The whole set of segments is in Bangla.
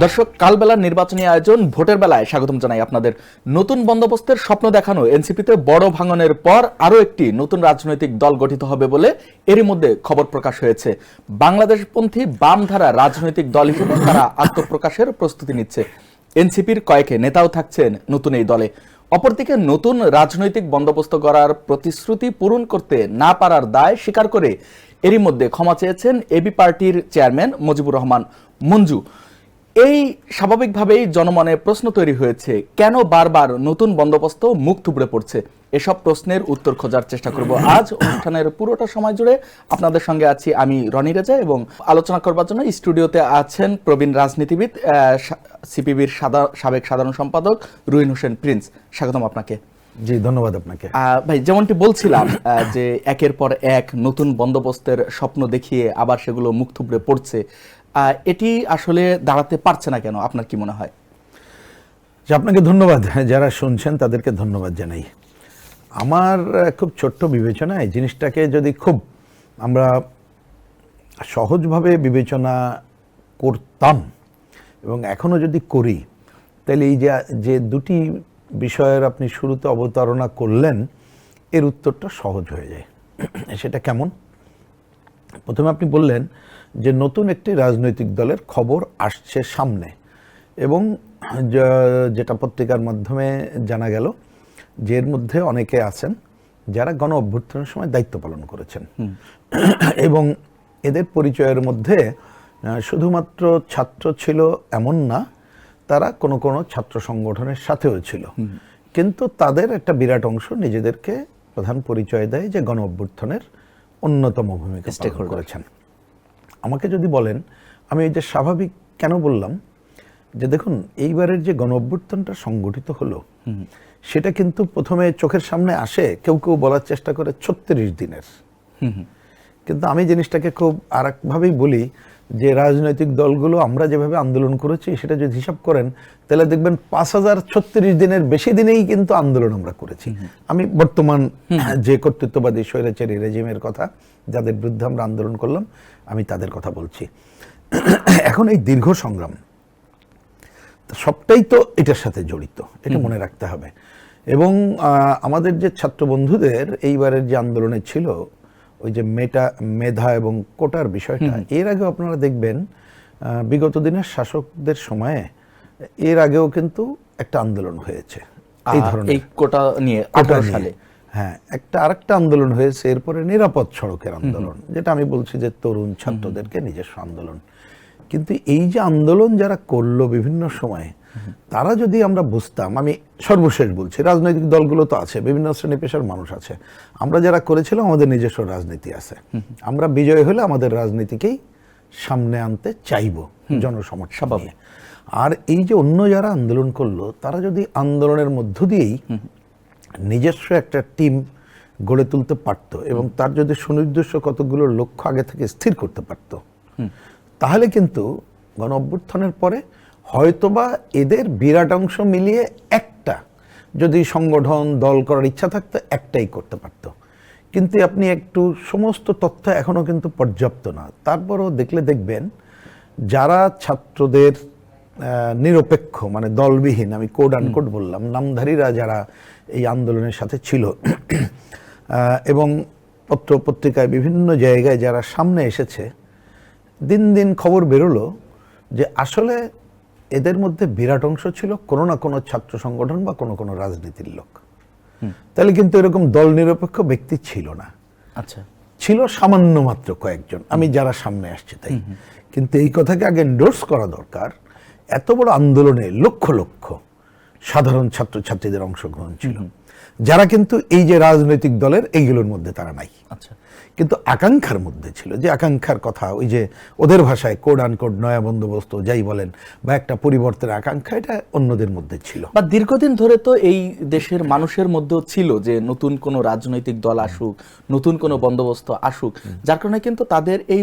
দর্শক, কালবেলার নির্বাচনী আয়োজন ভোটের বেলায় স্বাগতম জানাই আপনাদের। নতুন বন্দোবস্তের স্বপ্ন দেখানো এনসিপিতে বড় ভাঙনের পর আরও একটি নতুন রাজনৈতিক দল গঠিত হবে বলে এরই মধ্যে খবর প্রকাশ হয়েছে। বাংলাদেশপন্থী বামধারা রাজনৈতিক দল হিসেবে তারা আত্মপ্রকাশের প্রস্তুতি নিচ্ছে। এনসিপির কয়েক নেতাও থাকছেন নতুন এই দলে। অপরদিকে নতুন রাজনৈতিক বন্দোবস্ত গড়ার প্রতিশ্রুতি পূরণ করতে না পারার দায় স্বীকার করে এরই মধ্যে ক্ষমা চেয়েছেন এবি পার্টির চেয়ারম্যান মুজিবুর রহমান মঞ্জু। এই স্বাভাবিকভাবেই জনমনে প্রশ্ন তৈরি হয়েছে, কেন বারবার নতুন বন্দোবস্ত মুখ থুবড়ে পড়ছে? এসব প্রশ্নের উত্তর খোঁজার চেষ্টা করব আজ। অনুষ্ঠানের পুরোটা সময় জুড়ে আপনাদের সঙ্গে আছি আমি রনি রেজা, এবং আলোচনা করবার জন্য স্টুডিওতে আছেন প্রবীণ রাজনীতিবিদ সিপিবির সাবেক সাধারণ সম্পাদক রুইন হোসেন প্রিন্স। স্বাগতম আপনাকে। জি, ধন্যবাদ আপনাকে। ভাই, যেমনটি বলছিলাম যে একের পর এক নতুন বন্দোবস্তের স্বপ্ন দেখিয়ে আবার সেগুলো মুখ থুবড়ে পড়ছে, এটি আসলে দাঁড়াতে পারছে না কেন? আপনার কি মনে হয়? আপনাকে ধন্যবাদ, যারা শুনছেন তাদেরকে ধন্যবাদ জানাই। আমার খুব ছোট্ট বিবেচনা, এই জিনিসটাকে যদি খুব আমরা সহজভাবে বিবেচনা করতাম এবং এখনও যদি করি, তাহলে এই যে দুটি বিষয়ের আপনি শুরুতে অবতারণা করলেন, এর উত্তরটা সহজ হয়ে যায়। সেটা কেমন? প্রথমে আপনি বললেন যে নতুন একটি রাজনৈতিক দলের খবর আসছে সামনে, এবং যেটা পত্রিকার মাধ্যমে জানা গেল যে এর মধ্যে অনেকে আছেন যারা গণ অভ্যুত্থানের সময় দায়িত্ব পালন করেছেন, এবং এদের পরিচয়ের মধ্যে শুধুমাত্র ছাত্র ছিল এমন না, তারা কোনো কোনো ছাত্র সংগঠনের সাথেও ছিল। কিন্তু তাদের একটা বিরাট অংশ নিজেদেরকে প্রধান পরিচয় দেয় যে গণ অভ্যুত্থানের অন্যতম ভূমিকা পালন করেছেন। আমাকে যদি বলেন, আমি এই যে স্বাভাবিক কেন বললাম, যে দেখুন এইবারের যে গণ অভ্যুত্থানটা সংগঠিত হলো, সেটা কিন্তু প্রথমে চোখের সামনে আসে, কেউ কেউ বলার চেষ্টা করে 36 দিনের। কিন্তু আমি জিনিসটাকে খুব আর একভাবেই বলি যে রাজনৈতিক দলগুলো আমরা যেভাবে আন্দোলন করেছি, সেটা যদি হিসাব করেন তাহলে দেখবেন 5036 দিনের বেশি দিনেই কিন্তু আন্দোলন আমরা করেছি। আমি বর্তমান যে কর্তৃত্ববাদী স্বৈরাচারী রেজিমের কথা, যাদের বিরুদ্ধে আমরা আন্দোলন করলাম, আমি তাদের কথা বলছি। এখন এই দীর্ঘ সংগ্রাম সবটাই তো এটার সাথে জড়িত, এটা মনে রাখতে হবে। এবং আমাদের যে ছাত্র বন্ধুদের এইবারের যে আন্দোলনে ছিল ওই যে মেধা এবং কোটার বিষয়টা, এর আগেও আপনারা দেখবেন বিগত দিনের শাসকদের সময়ে এর আগেও কিন্তু একটা আন্দোলন হয়েছে এই ধরনের, এই কোটা নিয়ে 18 সালে। হ্যাঁ, আরেকটা আন্দোলন হয়েছে এরপরে নিরাপদ সড়কের আন্দোলন, যেটা আমি বলছি যে তরুণ ছাত্রদেরকে নিজস্ব আন্দোলন। কিন্তু এই যে আন্দোলন যারা করলো বিভিন্ন সময়ে, তারা যদি আমরা বুঝতাম, আমি সর্বশেষ বলছি, রাজনৈতিক দলগুলো তো আছে, বিভিন্ন শ্রেণী পেশার মানুষ আছে, আমরা যারা করেছিলাম আমাদের নিজস্ব রাজনীতি আছে, আমরা বিজয় হলে আমাদের রাজনীতিকেই সামনে আনতে চাইব জনসমর্থন নিয়ে। আর এই যে অন্য যারা আন্দোলন করলো, তারা যদি আন্দোলনের মধ্য দিয়েই নিজস্ব একটা টিম গড়ে তুলতে পারত এবং তার যদি সুনির্দিষ্ট কতগুলো লক্ষ্য আগে থেকে স্থির করতে পারত, তাহলে কিন্তু গণ অভ্যুত্থানের পরে হয়তোবা এদের বিরাট অংশ মিলিয়ে একটা যদি সংগঠন দল করার ইচ্ছা থাকতো, একটাই করতে পারত। কিন্তু আপনি একটু সমস্ত তথ্য এখনও কিন্তু পর্যাপ্ত না। তারপরও দেখবেন যারা ছাত্রদের নিরপেক্ষ, মানে দলবিহীন, আমি কোড আনকোড বললাম, নামধারীরা যারা এই আন্দোলনের সাথে ছিল এবং পত্র পত্রিকায় বিভিন্ন জায়গায় যারা সামনে এসেছে, দিন দিন খবর বেরোলো যে আসলে এদের মধ্যে বিরাট অংশ ছিল কোনো না কোনো ছাত্র সংগঠন বা কোনো কোনো রাজনীতির লোক। তাহলে কিন্তু এরকম দল নিরপেক্ষ ব্যক্তি ছিল না। আচ্ছা, ছিল সামান্য মাত্র কয়েকজন, আমি যারা সামনে আসছে তাই। কিন্তু এই কথাকে আগে এন্ডোর্স করা দরকার, এত বড় আন্দোলনে লক্ষ লক্ষ সাধারণ ছাত্রছাত্রীদের অংশগ্রহণ ছিল, যারা কিন্তু এই যে রাজনৈতিক দলের এইগুলোর মধ্যে তারা নাই। আচ্ছা, কিন্তু আকাঙ্ক্ষার মধ্যে ছিল, যে আকাঙ্ক্ষার কথা, ওই যে ওদের ভাষায় কোড আনকোড নয়া বন্দোবস্ত যাই বলেন, বা একটা পরিবর্তনের আকাঙ্ক্ষা, এটা অন্যদের মধ্যে ছিল। বা দীর্ঘদিন ধরে তো এই দেশের মানুষের মধ্যেও ছিল যে নতুন কোনো রাজনৈতিক দল আসুক, নতুন কোনো বন্দোবস্ত আসুক, যার কারণে কিন্তু তাদের এই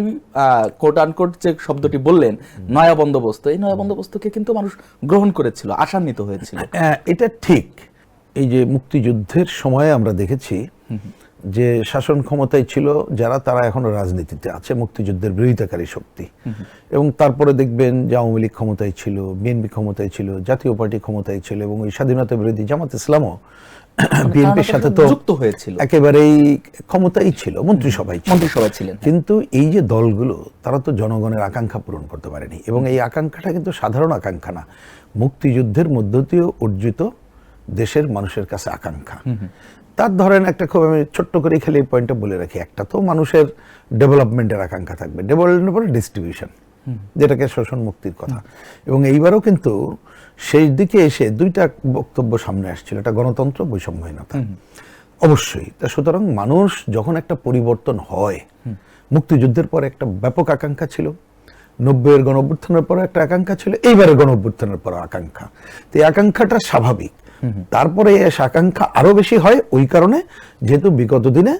কোড আনকোড যে শব্দটি বললেন, নয়া বন্দোবস্ত, এই নয়া বন্দোবস্তকে কিন্তু মানুষ গ্রহণ করেছিল, আশান্বিত হয়েছিল। এটা ঠিক। এই যে মুক্তিযুদ্ধের সময়ে আমরা দেখেছি যে শাসন ক্ষমতায় ছিল যারা, তারা এখনো রাজনীতিতে আছে, মুক্তিযুদ্ধের বিরোধিতাকারী শক্তি। এবং তারপরে দেখবেন যে আওয়ামী লীগ ক্ষমতায় ছিল, বিএনপি ক্ষমতায় ছিল, জাতীয় পার্টি ক্ষমতায় ছিল, এবং ওই স্বাধীনতা বিরোধী জামাত ইসলামও বিএনপির সাথে তো যুক্ত হয়েছিল, একেবারেই ক্ষমতাই ছিল, মন্ত্রিসভায় ছিলেন। কিন্তু এই যে দলগুলো, তারা তো জনগণের আকাঙ্ক্ষা পূরণ করতে পারেনি, এবং এই আকাঙ্ক্ষাটা কিন্তু সাধারণ আকাঙ্ক্ষা না, মুক্তিযুদ্ধের মধ্য দিয়ে অর্জিত দেশের মানুষের কাছে আকাঙ্ক্ষা। তার ধরেন একটা খুব, আমি ছোট্ট করে খালি এই পয়েন্টটা বলে রাখি, একটা তো মানুষের ডেভেলপমেন্টের আকাঙ্ক্ষা থাকবে, ডেভেলপমেন্টের পরে ডিস্ট্রিবিউশন, যেটাকে শোষণ মুক্তির কথা। এবং এইবারও কিন্তু শেষ দিকে এসে দুইটা বক্তব্য সামনে আসছিল, এটা গণতন্ত্র, বৈষম্যহীনতা, অবশ্যই। তা সুতরাং মানুষ যখন একটা পরিবর্তন হয়, মুক্তিযুদ্ধের পরে একটা ব্যাপক আকাঙ্ক্ষা ছিল, 90-এর গণঅভ্যুত্থানের পরে একটা আকাঙ্ক্ষা ছিল, এইবারের গণঅভ্যুত্থানের পরে আকাঙ্ক্ষা, তো এই আকাঙ্ক্ষাটা স্বাভাবিক। তারপরে এসে আকাঙ্ক্ষা আরো বেশি হয় ওই কারণে, যেহেতু বিগত দিনে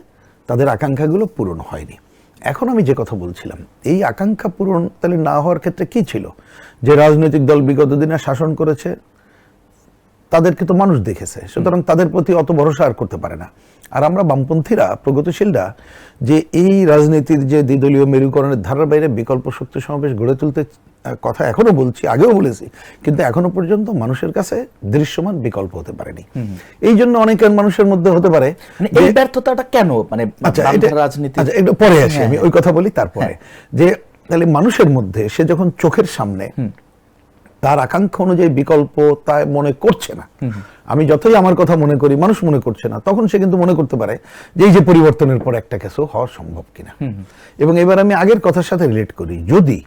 তাদের আকাঙ্ক্ষাগুলো পূরণ হয়নি। এখন আমি যে কথা বলছিলাম, এই আকাঙ্ক্ষা পূরণ তাহলে না হওয়ার ক্ষেত্রে কি ছিল? যে রাজনৈতিক দল বিগত দিনে শাসন করেছে, তাদেরকে তো মানুষ দেখেছে, সুতরাং তাদের প্রতি অত ভরসা আর করতে পারে না। আর আমরা বামপন্থীরা, প্রগতিশীলরা, যে এই রাজনীতির যে দ্বিদলীয় মেরুকরণের ধারার বাইরে বিকল্প শক্তি সমাবেশ গড়ে তুলতে কথা এখনো বলছি, আগেও বলেছি, কিন্তু এখনো পর্যন্ত মানুষের কাছে দৃশ্যমান বিকল্প হতে পারেনি। এই জন্য অনেকের মানুষের মধ্যে হতে পারে এই ব্যর্থতাটা কেন, মানে রাজনীতি, একটু পরে আসি, আমি ওই কথা বলি তারপরে, যে তাহলে মানুষের মধ্যে সে যখন চোখের সামনে তার আকাঙ্ক্ষা অনুযায়ী বিকল্প তাই মনে করছে না, আমি যতই আমার কথা মনে করি মানুষ মনে করছে না, তখন সে কিন্তু মনে করতে পারে যে এই যে পরিবর্তনের পর একটা কিছু হওয়া সম্ভব কিনা। এবং এবার আমি আগের কথার সাথে রিলেট করি, যদি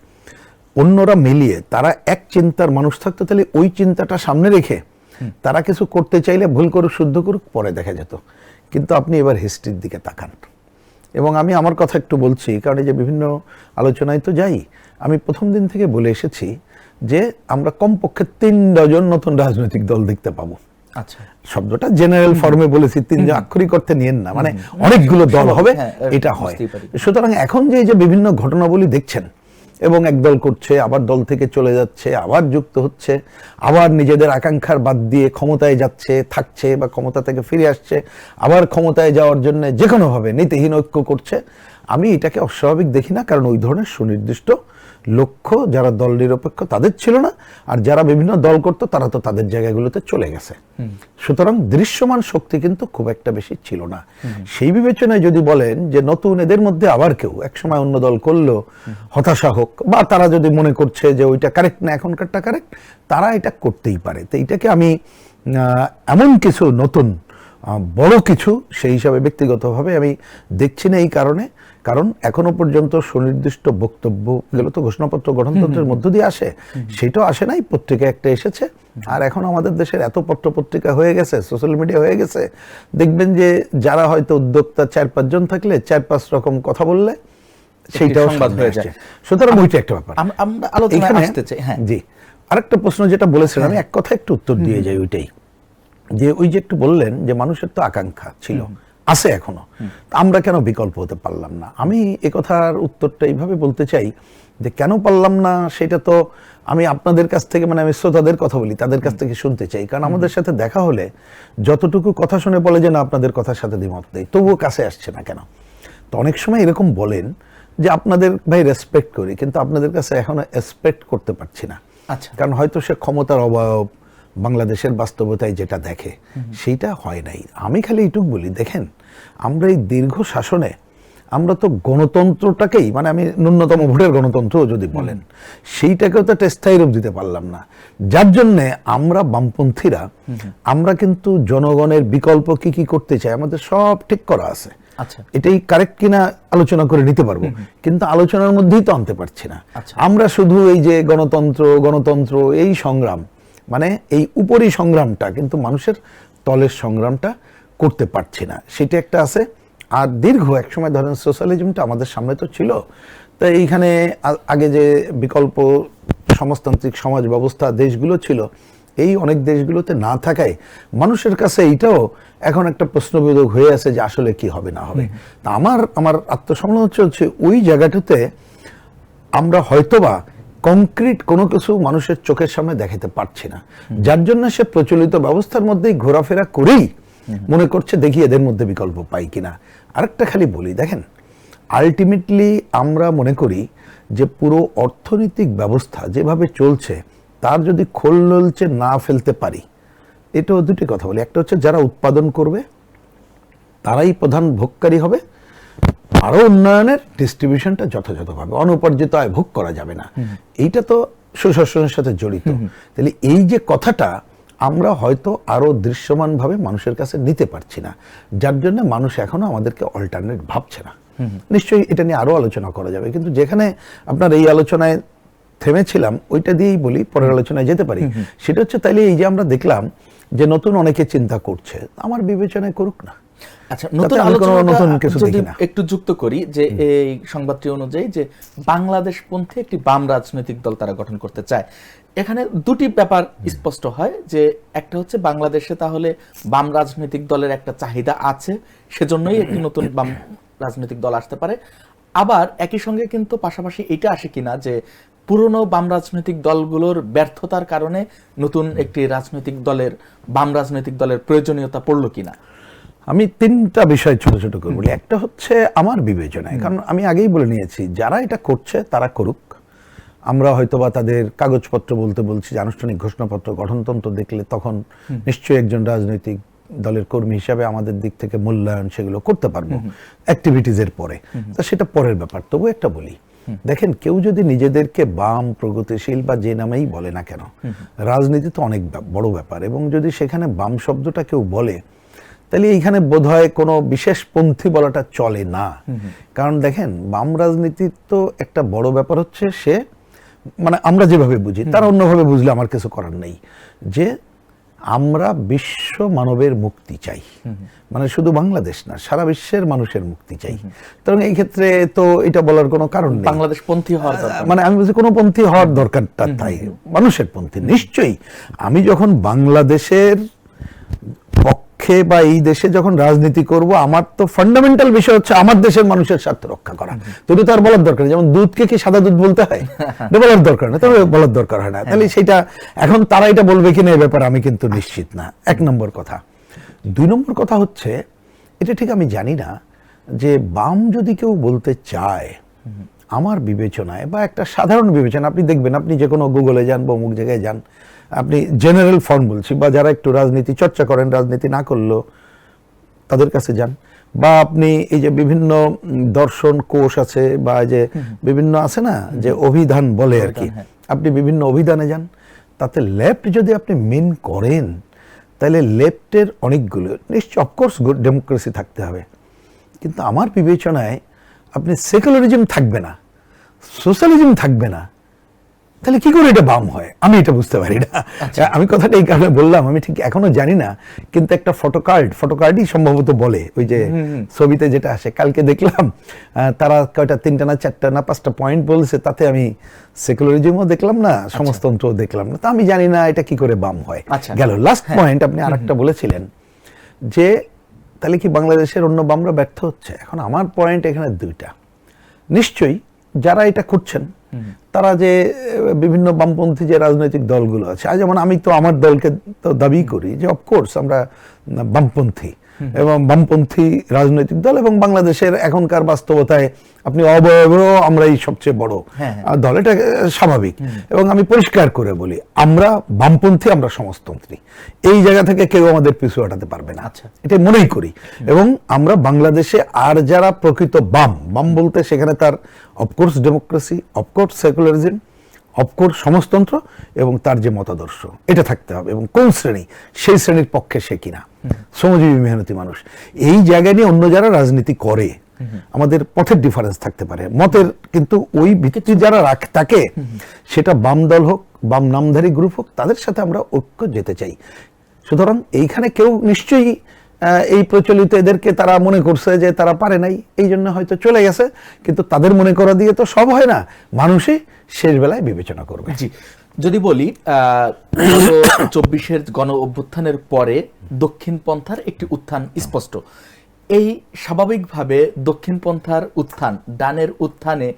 অন্যরা মিলিয়ে তারা এক চিন্তার মানুষ থাকতো, তাহলে ওই চিন্তাটা সামনে রেখে তারা কিছু করতে চাইলে ভুল করুক শুদ্ধ করুক পরে দেখা যেত। কিন্তু আপনি এবার হিস্ট্রির দিকে তাকান, এবং আমি আমার কথা একটু বলছি কারণ এই যে বিভিন্ন আলোচনায় তো যাই, আমি প্রথম দিন থেকে বলে এসেছি যে আমরা কমপক্ষে 3 ডজন নতুন রাজনৈতিক দল দেখতে পাবো। আচ্ছা, শব্দটা জেনারেল ফর্মে বলেছি, 3 আক্ষরিক অর্থে নিয়েন না, মানে অনেকগুলো দল হবে, এটা হয়। সুতরাং এখন যে এই যে বিভিন্ন ঘটনাবলী দেখছেন, এবং একদল করছে, আবার দল থেকে চলে যাচ্ছে, আবার যুক্ত হচ্ছে, আবার নিজেদের আকাঙ্ক্ষার বাদ দিয়ে ক্ষমতায় যাচ্ছে, থাকছে, বা ক্ষমতা থেকে ফিরে আসছে, আবার ক্ষমতায় যাওয়ার জন্য যে কোনোভাবে নীতিহীন ঐক্য করছে, আমি এটাকে অস্বাভাবিক দেখি না। কারণ ওই ধরনের সুনির্দিষ্ট লক্ষ্য যারা দল নিরপেক্ষ তাদের ছিল না, আর যারা বিভিন্ন দল করতো তারা তো তাদের জায়গাগুলোতে চলে গেছে। সুতরাং দৃশ্যমান শক্তি কিন্তু খুব একটা বেশি ছিল না। সেই বিবেচনায় যদি বলেন যে নতুন এদের মধ্যে আবার কেউ একসময় অন্য দল করলো, হতাশা হোক, বা তারা যদি মনে করছে যে ওইটা কারেক্ট না, এখনকারটা কারেক্ট, তারা এটা করতেই পারে। তো এইটাকে আমি এমন কিছু নতুন বড় কিছু সেই হিসাবে ব্যক্তিগতভাবে আমি দেখছি না। এই কারণ এখনো পর্যন্ত সুনির্দিষ্ট বক্তব্য গেল তো ঘোষণাপত্র গঠনতন্ত্রের মধ্য দিয়ে আসে, সেটাও আসে নাই, পত্রিকা একটা এসেছে। আর এখন আমাদের দেশের এত পত্র পত্রিকা হয়ে গেছে, সোশ্যাল মিডিয়া হয়ে গেছে, দেখবেন যে যারা হয়তো উদ্যোক্তা 4-5 জন থাকলে 4-5 রকম কথা বললে সেইটাও সংবাদ হয়ে যায়। সুতরাং ওইটা একটা ব্যাপার। আমরা আলোচনায় আসতে চাই। হ্যাঁ, জি, আরেকটা প্রশ্ন যেটা বলেছিলেন, আমি এক কথা একটু উত্তর দিয়ে যাই ওইটাই, যে ওই যে একটু বললেন যে মানুষের তো আকাঙ্ক্ষা ছিল, আছে এখনো, আমরা কেন বিকল্প হতে পারলাম না? আমি এ কথার উত্তরটা এইভাবে বলতে চাই যে কেন পারলাম না সেটা তো আমি আপনাদের কাছ থেকে, মানে আমি শ্রোতাদের কথা বলি, তাদের কাছ থেকে শুনতে চাই। কারণ আমাদের সাথে দেখা হলে যতটুকু কথা শুনে বলে যে না আপনাদের কথার সাথে দ্বিমত দেয়, তবুও কাছে আসছে না কেন? তো অনেক সময় এরকম বলেন যে আপনাদের ভাই রেসপেক্ট করি, কিন্তু আপনাদের কাছে এখনো এক্সপেক্ট করতে পারছি না। আচ্ছা, কারণ হয়তো সে ক্ষমতার অভাব, বাংলাদেশের বাস্তবতায় যেটা দেখে সেইটা হয় নাই। আমি খালি এইটুকু বলি, দেখেন আমরা এই দীর্ঘ শাসনে আমরা তো গণতন্ত্রটাকেই, মানে আমি ন্যূনতম ভোটের গণতন্ত্র যদি বলেন, সেইটাকেও তো একটা স্থায়ী রূপ দিতে পারলাম না। যার জন্যে আমরা বামপন্থীরা আমরা কিন্তু জনগণের বিকল্প কি কি করতে চাই আমাদের সব ঠিক করা আছে। আচ্ছা, এটাই কারেক্ট কিনা আলোচনা করে নিতে পারবো, কিন্তু আলোচনার মধ্যেই তো আনতে পারছি না। আমরা শুধু এই যে গণতন্ত্র এই সংগ্রাম, মানে এই উপরি সংগ্রামটা, কিন্তু মানুষের তলের সংগ্রামটা করতে পারছি না, সেটা একটা আছে। আর দীর্ঘ এক সময় ধরেন সোশ্যালিজমটা আমাদের সামনে তো ছিল, তাই এইখানে আগে যে বিকল্প সমাজতান্ত্রিক সমাজ ব্যবস্থা দেশগুলো ছিল, এই অনেক দেশগুলোতে না থাকায় মানুষের কাছে এইটাও এখন একটা প্রশ্নবোধক হয়ে আছে যে আসলে কি হবে না হবে। তা আমার আত্মসমালোচনা হচ্ছে ওই জায়গাটাতে আমরা হয়তোবা কংক্রিট কোনো কিছু মানুষের চোখের সামনে দেখাতে পারছি না, যার জন্য সে প্রচলিত ব্যবস্থার মধ্যেই ঘোরাফেরা করেই মনে করছে দেখি এদের মধ্যে বিকল্প পাই কিনা। আরেকটা খালি বলি, দেখেন আলটিমেটলি আমরা মনে করি যে পুরো অর্থনৈতিক ব্যবস্থা যেভাবে চলছে তার যদি খোল নলচে না ফেলতে পারি, এটাও দুটি কথা বলি। একটা হচ্ছে যারা উৎপাদন করবে তারাই প্রধান ভোগকারী হবে, আরো উন্নয়নের ডিস্ট্রিবিউশনটা যথাযথভাবে, অনুপার্জিত আয় ভোগ করা যাবে না। এইটা তো সুশাসনের সাথে জড়িত। তাহলে এই যে কথাটা আমরা হয়তো আরো দৃশ্যমানভাবে মানুষের কাছে নিতে পারছি না, যার জন্য মানুষ এখনো আমাদেরকে অল্টারনেট ভাবছে না। নিশ্চয়ই এটা নিয়ে আরো আলোচনা করা যাবে, কিন্তু যেখানে আপনার এই আলোচনায় থেমেছিলাম ওইটা দিয়েই বলি, পরের আলোচনায় যেতে পারি। সেটা হচ্ছে তাইলে এই যে আমরা দেখলাম যে নতুন অনেকে চিন্তা করছে, আমার বিবেচনায় করুক না। আচ্ছা, তাতে নতুন আমি কোনো আলোচনাটা নতুন কিছু যদি দেখি না। একটু যুক্ত করি যে এই সংবাদটি অনুযায়ী যে বাংলাদেশপন্থী একটি বাম রাজনৈতিক দল তারা গঠন করতে চায়। এখানে দুটি ব্যাপার স্পষ্ট হয় যে একটা হচ্ছে বাংলাদেশে তাহলে বাম রাজনৈতিক দলের একটা চাহিদা আছে, সেজন্যই একটি নতুন বাম রাজনৈতিক দল আসতে পারে। আবার একই সঙ্গে কিন্তু পাশাপাশি এটা আসে কিনা যে পুরনো বাম রাজনৈতিক দলগুলোর ব্যর্থতার কারণে নতুন একটি রাজনৈতিক দলের, বাম রাজনৈতিক দলের প্রয়োজনীয়তা পড়লো কিনা। আমি তিনটা বিষয় ছোট ছোট করে বলি। একটা হচ্ছে আমার বিবেচনায়, কারণ আমি আগেই বলে নিয়েছি যারা এটা করছে তারা করুক, আমরা হয়তোবা তাদের কাগজপত্র বলতে বলছি যে আনুষ্ঠানিক ঘোষণাপত্র, গঠনতন্ত্র দেখলে তখন নিশ্চয়ই একজন রাজনৈতিক দলের কর্মী হিসাবে আমাদের দিক থেকে মূল্যায়ন সেগুলো করতে পারবো অ্যাক্টিভিটিজের পরে, তা সেটা পরের ব্যাপার। তবু একটা বলি, দেখেন কেউ যদি নিজেদেরকে বাম, প্রগতিশীল বা যে নামেই বলে না কেন, রাজনীতি তো অনেক বড় ব্যাপার, এবং যদি সেখানে বাম শব্দটা কেউ বলে তাহলে এইখানে বোধহয় কোনো বিশেষ পন্থী বলাটা চলে না। কারণ দেখেন বাম রাজনীতির তো একটা বড় ব্যাপার হচ্ছে সে, মানে আমরা যেভাবে বুঝি তারা অন্যভাবে বুঝলে আমার কিছু করার নেই, যে আমরা বিশ্ব মানবের মুক্তি চাই, মানে শুধু বাংলাদেশ না সারা বিশ্বের মানুষের মুক্তি চাই। কারণ এই ক্ষেত্রে তো এটা বলার কোনো কারণ নেই বাংলাদেশ পন্থী হওয়ার দরকার, মানে আমি বলছি কোনো পন্থী হওয়ার দরকারটা তাই মানুষের পন্থী। নিশ্চয়ই আমি যখন বাংলাদেশের পক্ষে বা এই দেশে যখন রাজনীতি করব, আমার তো ফান্ডামেন্টাল বিষয় হচ্ছে আমার দেশের মানুষের স্বার্থ রক্ষা করা। তো তার বলার দরকার নেই, যেমন দুধকে কি সাদা দুধ বলতে হয়, বলার দরকার না, তবে বলার দরকার হয় না। তাহলে সেটা এখন তারা এটা বলবে কিনা এই ব্যাপারে আমি কিন্তু নিশ্চিত না, এক নম্বর কথা। দুই নম্বর কথা হচ্ছে এটা ঠিক আমি জানি না যে বাম যদি কেউ বলতে চায়, আমার বিবেচনায় বা একটা সাধারণ বিবেচনা, আপনি দেখবেন আপনি যে কোনো গুগলে যান বা অমুক জায়গায় যান, আপনি জেনারেল ফর্ম বলছি, বা যারা একটু রাজনীতি চর্চা করেন, রাজনীতি না করলেও তাদের কাছে যান, বা আপনি এই যে বিভিন্ন দর্শন কোষ আছে বা যে বিভিন্ন আছে না যে অভিধান বলে আর কি, আপনি বিভিন্ন অভিধানে যান, তাতে লেফট যদি আপনি মিন করেন তাহলে লেফটের অনেকগুলো নিশ্চয় অফকোর্স ডেমোক্রেসি থাকতে হবে, কিন্তু আমার বিবেচনায় আপনি সেকুলারিজম থাকবে না, সোশ্যালিজম থাকবে না, তাহলে কি করে এটা বাম হয় আমি এটা বুঝতে পারি না। আমি কথাটা এই কারণে বললাম, আমি ঠিক এখনো জানি না, কিন্তু একটা ফটোকার্ডই সম্ভবত বলে, ওই যে ছবিতে যেটা আসে, কালকে দেখলাম তারা কয়টা 3টা না 4টা না 5টা পয়েন্ট বলছে, তাতে আমি সেকুলারিজমও দেখলাম না, সমাজতন্ত্রও দেখলাম না, তা আমি জানি না এটা কি করে বাম হয়। গেল লাস্ট পয়েন্ট, আপনি আরেকটা বলেছিলেন যে তাহলে কি বাংলাদেশের অন্য বামরা ব্যর্থ হচ্ছে। এখন আমার পয়েন্ট এখানে দুইটা, নিশ্চয়ই যারা এটা করছেন তারা যে বিভিন্ন বামপন্থী যে রাজনৈতিক দলগুলো আছে, যেমন আমি তো আমার দলকে তো দাবি করি যে অফকোর্স আমরা বামপন্থী এবং বামপন্থী রাজনৈতিক দল, এবং বাংলাদেশের এখনকার বাস্তবতায় আপনি অবয়বেও আমরা এই সবচেয়ে বড় দল, এটা স্বাভাবিক। এবং আমি পরিষ্কার করে বলি, আমরা বামপন্থী, আমরা সমাজতন্ত্রী, এই জায়গা থেকে কেউ আমাদের পিছু হটাতে পারবে না, এটা মনেই করি। এবং আমরা বাংলাদেশে আর যারা প্রকৃত বাম বলতে সেখানে তার of course democracy, of course secularism, of course সমাজতন্ত্র এবং তার যে মতাদর্শ এটা থাকতে হবে, এবং কোন শ্রেণী, সেই শ্রেণীর পক্ষে সে কিনা শ্রমজীবী মেহনতি মানুষ, এই জায়গায় নিয়ে অন্য যারা রাজনীতি করে আমাদের পথের ডিফারেন্স থাকতে পারে, মতের, কিন্তু ওই ভিত্তি যারা থাকে সেটা বাম দল হোক, বাম নামধারী গ্রুপ হোক, তাদের সাথে আমরা ঐক্য যেতে চাই। সুতরাং এইখানে কেউ নিশ্চয়ই এই প্রচলিত এদেরকে তারা মনে করছে যে তারা পারে নাই, এই জন্য হয়তো চলে গেছে, কিন্তু তাদের মনে করা দিয়ে তো সব হয় না, মানুষই শেষ বেলায় বিবেচনা করবে। জি, যদি বলি 24-এর গণ অভ্যুত্থানের পরে দক্ষিণপন্থার একটি উত্থান স্পষ্ট, এই স্বাভাবিকভাবে দক্ষিণপন্থার উত্থান ডানের উত্থানে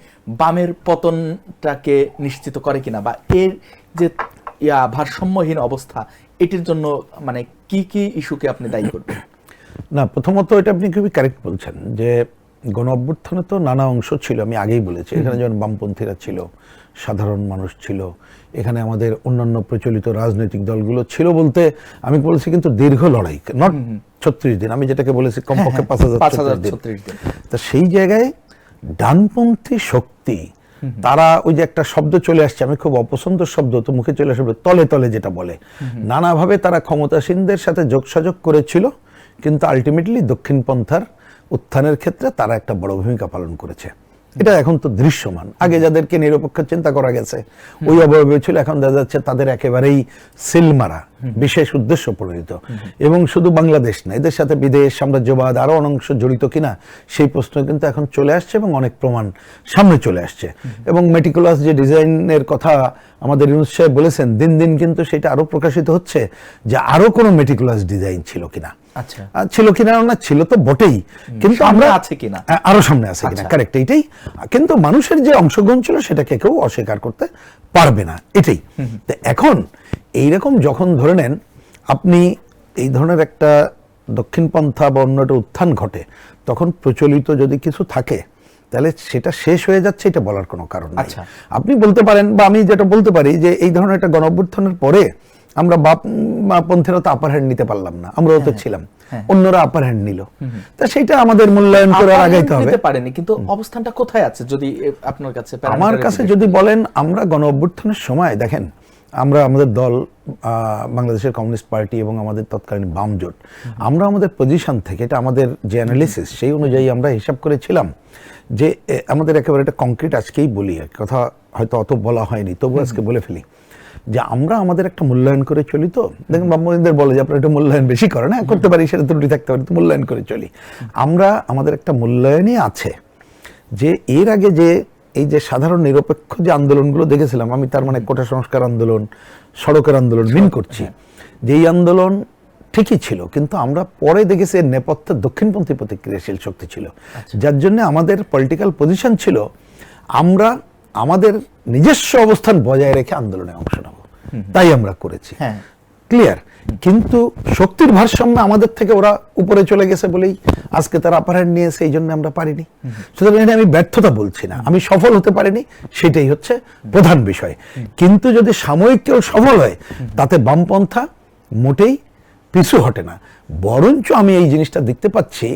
বামের পতনটাকে নিশ্চিত করে কিনা, বা এর যে ভারসাম্যহীন অবস্থা এটির জন্য মানে কি কি ইস্যুকে আপনি দায়ী করবেন? না, প্রথমত এটা আপনি খুবই কারেক্ট বলছেন যে গণ অভ্যুত্থানে তো নানা অংশ ছিল, আমি আগেই বলেছি। এখানে যেমন বামপন্থীরা ছিল, সাধারণ মানুষ ছিল, এখানে আমাদের অন্যান্য প্রচলিত রাজনৈতিক দলগুলো ছিল বলতে আমি বলেছি কিন্তু দীর্ঘ লড়াই, নট 36 দিন, আমি যেটাকে বলেছি কমপক্ষে 5036 দিন। তা সেই জায়গায় ডানপন্থী শক্তি তারা ওই যে একটা শব্দ চলে আসছে, আমি খুব অপছন্দ শব্দ, তো মুখে চলে আসবে, তলে তলে, যেটা বলে নানাভাবে তারা ক্ষমতাসীনদের সাথে যোগসাযোগ করেছিল, কিন্তু আলটিমেটলি দক্ষিণপন্থার উত্থানের ক্ষেত্রে তারা একটা বড় ভূমিকা পালন করেছে। এটা এখন তো দৃশ্যমান। আগে যাদেরকে নিরপেক্ষ চিন্তা করা গেছে ওই অবয়বে ছিল, এখন দেখা যাচ্ছে তাদের একেবারেই সিলমারা, বিশেষ উদ্দেশ্য প্রণীত। এবং শুধু বাংলাদেশ না, এদের সাথে বিদেশ, সাম্রাজ্যবাদ, আরো অংশ জড়িত কিনা সেই প্রশ্ন কিন্তু এখন চলে আসছে এবং অনেক প্রমাণ সামনে চলে আসছে। এবং মেটিকুলাস যে ডিজাইনের কথা আমাদের ইউনূস সাহেব বলেছেন, দিন দিন কিন্তু সেটা আরো প্রকাশিত হচ্ছে যে আরো কোনো মেটিকুলাস ডিজাইন ছিল কিনা। আচ্ছা, ছিল কিনা না, ছিল তো বটেই, কিন্তু আমরা আছে কিনা, আরো সামনে আছে কিনা, কারেক্ট, এইটাই। কিন্তু মানুষের যে অংশগ্রহণ ছিল সেটাকে কেউ অস্বীকার করতে পারবে না, এটাই। তো এখন এইরকম যখন ধরে নেন আপনি এই ধরনের একটা দক্ষিণপন্থা বা অন্য একটা উত্থান ঘটে, তখন প্রচলিত যদি কিছু থাকে তাহলে সেটা শেষ হয়ে যাচ্ছে, এটা বলার কোনো কারণ নেই। আপনি বলতে পারেন, বা আমি যেটা বলতে পারি, যে এই ধরনের একটা গণঅভ্যুত্থানের পরে আমরা বামপন্থীরা তো আপার হ্যান্ড নিতে পারলাম না, আমরাও তো ছিলাম, অন্যরা আপার হ্যান্ড নিল, তা সেটা আমাদের মূল্যায়ন করে আগাইতে হবে। পারেনি, কিন্তু অবস্থানটা কোথায় আছে যদি আপনার কাছে, আমার কাছে যদি বলেন, আমরা গণ অভ্যুত্থানের সময় দেখেন, আমরা আমাদের দল বাংলাদেশের কমিউনিস্ট পার্টি এবং আমাদের তৎকালীন বাম জোট, আমরা আমাদের পজিশন থেকে, এটা আমাদের যে অ্যানালিসিস সেই অনুযায়ী আমরা হিসাব করেছিলাম যে আমাদের একেবারে একটা কংক্রিট, আজকেই বলি, কথা হয়তো অত বলা হয়নি, তবু আজকে বলে ফেলি, যে আমরা আমাদের একটা মূল্যায়ন করে চলি। তো দেখেন বামপন্থীদের বলে যে আপনারা একটা মূল্যায়ন বেশি করেন, হ্যাঁ করতে পারি, সেটা ত্রুটি থাকতে পারে, তো মূল্যায়ন করে চলি। আমরা আমাদের একটা মূল্যায়নই আছে যে এর আগে যে এই যে সাধারণ নিরপেক্ষ যে আন্দোলনগুলো দেখেছিলাম আমি, তার মানে কোটা সংস্কার আন্দোলন, সড়কের আন্দোলন মিন করছি, যে এই আন্দোলন ঠিকই ছিল, কিন্তু আমরা পরে দেখেছি এর নেপথ্যে দক্ষিণপন্থী প্রতিক্রিয়াশীল শক্তি ছিল, যার জন্য আমাদের পলিটিক্যাল পজিশন ছিল আমরা আমাদের নিজস্ব অবস্থান বজায় রেখে আন্দোলনে অংশ নেব, তাই আমরা করেছি, ক্লিয়ার। কিন্তু শক্তির ভারসাম্য আমাদের থেকে ওরা উপরে চলে গেছে বলেই আজকে তারা আপার হ্যান্ড নিয়েছে, এই জন্য আমরা পারিনি। সুতরাং এটা আমি ব্যর্থতা বলছি না, আমি সফল হতে পারিনি, সেটাই হচ্ছে প্রধান বিষয়। কিন্তু যদি সাময়িক কেউ সফল হয়, তাতে বামপন্থা মোটেই পিছু হটে না, বরঞ্চ আমি এই জিনিসটা দেখতে পাচ্ছি।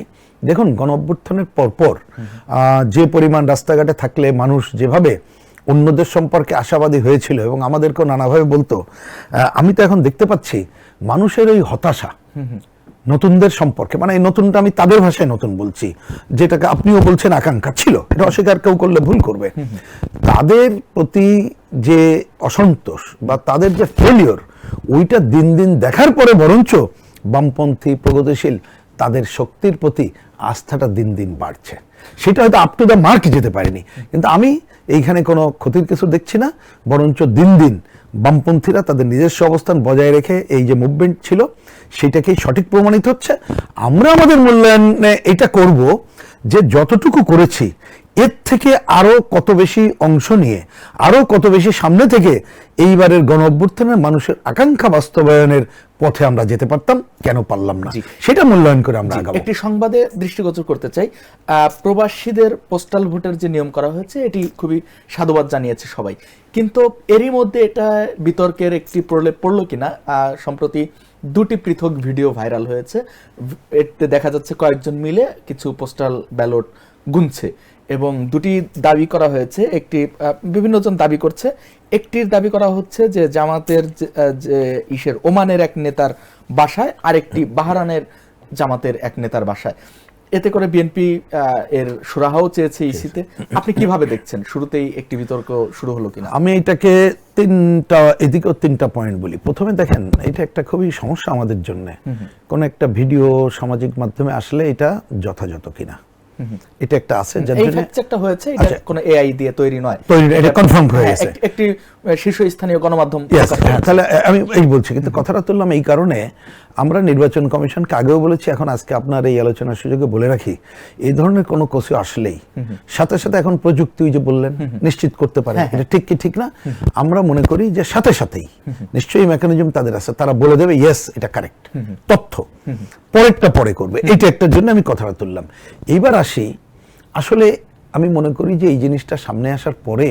দেখুন, গণ অভ্যুত্থানের পরপর যে পরিমাণ রাস্তাঘাটে থাকলে মানুষ যেভাবে অন্যদের সম্পর্কে আশাবাদী হয়েছিল এবং আমাদেরকেও নানাভাবে বলতো, আমি তো এখন দেখতে পাচ্ছি মানুষের ওই হতাশা নতুনদের সম্পর্কে, মানে এই নতুনটা আমি তাদের ভাষায় নতুন বলছি, যেটাকে আপনিও বলছেন আকাঙ্ক্ষা ছিল, এটা অস্বীকার কেউ করলে ভুল করবে, তাদের প্রতি যে অসন্তোষ বা তাদের যে ফেলিওর, ওইটা দিন দিন দেখার পরে বরঞ্চ বামপন্থী প্রগতিশীল তাদের শক্তির প্রতি আস্থাটা দিন দিন বাড়ছে। সেটা হয়তো আপ টু দ্য মার্ক যেতে পারেনি, কিন্তু আমি এইখানে কোনো ক্ষতির কিছু দেখছি না, বরঞ্চ দিন দিন বামপন্থীরা তাদের নিজস্ব অবস্থান বজায় রেখে এই যে মুভমেন্ট ছিল সেটাকেই সঠিক প্রমাণিত হচ্ছে। আমরা আমাদের মূল্যায়নে এটা করব যে যতটুকু করেছি এর থেকে আরো কত বেশি অংশ নিয়ে, আরো কত বেশি সামনে থেকে এইবারের গণ অভ্যুত্থানের মানুষের আকাঙ্ক্ষা বাস্তবায়নের পথে আমরা যেতে পারতাম, কেন পারলাম না, সেটা মূল্যায়ন করে আমরা আগাবো। একটি সংবাদে দৃষ্টিগোচর করতে চাই, প্রবাসীদের পোস্টাল ভোটের যে নিয়ম করা হয়েছে এটি খুবই সাধুবাদ জানিয়েছে সবাই, কিন্তু এরই মধ্যে এটা বিতর্কের একটি প্রলেপ পড়লো কিনা, সম্প্রতি দুটি পৃথক ভিডিও ভাইরাল হয়েছে। এতে দেখা যাচ্ছে কয়েকজন মিলে কিছু পোস্টাল ব্যালট গুনছে এবং দুটি দাবি করা হয়েছে, একটি বিভিন্ন জন দাবি করছে, একটির দাবি করা হচ্ছে যে জামাতের যে ইসের ওমানের এক নেতার বাসায়, আরেকটি বাহরানের জামাতের এক নেতার বাসায়। এতে করে বিএনপি এর সুরাহাও চেয়েছে ইসিতে। আপনি কিভাবে দেখছেন, শুরুতেই একটি বিতর্ক শুরু হলো কিনা? আমি এটাকে এদিকেও তিনটা পয়েন্ট বলি। প্রথমে দেখেন, এটা একটা খুবই সমস্যা আমাদের জন্য, কোন একটা ভিডিও সামাজিক মাধ্যমে আসলে এটা যথাযথ কিনা, এটা একটা আছে, যার জন্য এই ফ্যাক্ট হয়েছে, এটা কোনো এআই দিয়ে তৈরি নয়, এটা কনফার্ম হয়ে গেছে, একটি শীর্ষস্থানীয় গণমাধ্যম। তাহলে আমি এই বলছি, কিন্তু কথাটা তুললাম এই কারণে, আমরা নির্বাচন কমিশনকে আগেও বলেছি, এখন আজকে আপনার এই আলোচনার সুযোগে বলে রাখি, এই ধরনের কোনো কিছু আসলেই সাথে সাথে এখন প্রযুক্তি ওই যে বললেন নিশ্চিত করতে পারে, এটা ঠিক কি ঠিক না? আমরা মনে করি যে সাথে সাথেই নিশ্চয়ই মেকানিজম তাদের আছে, তারা বলে দেবে ইয়েস এটা কারেক্ট তথ্য, পরেরটা পরে করবে, এটা একটার জন্য আমি কথাটা তুললাম। এইবার আসি, আসলে আমি মনে করি যে এই জিনিসটা সামনে আসার পরে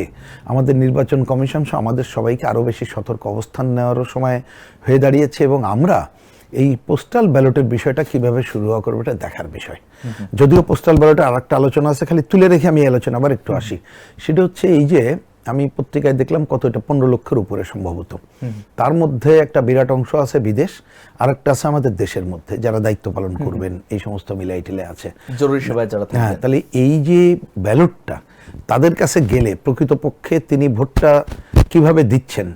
আমাদের নির্বাচন কমিশন সহ আমাদের সবাইকে আরো বেশি সতর্ক অবস্থান নেওয়ারও সময় হয়ে দাঁড়িয়েছে, এবং আমরা এই পোস্টাল ব্যালটের বিষয়টা কিভাবে শুরু হওয়া করবে এটা দেখার বিষয়। যদিও পোস্টাল ব্যালটের আর একটা আলোচনা আছে, খালি তুলে রেখে আমি এই আলোচনা আবার একটু আসি। সেটা হচ্ছে এই যে আমি পত্রিকায় দেখলাম কত, এটা 15 লক্ষের উপরে সম্ভবত, তার মধ্যে একটা বিরাট অংশ আছে বিদেশ, আর একটা আছে আমাদের দেশের মধ্যে যারা দায়িত্ব পালন করবেন, এই সমস্ত মিলাই টিলে আছে, জরুরি সেবায় যারা থাকবেন। হ্যাঁ, তাহলে এই যে ব্যালটটা তাদের কাছে গেলে প্রকৃতপক্ষে তিনি ভোটটা কিভাবে দিচ্ছেন,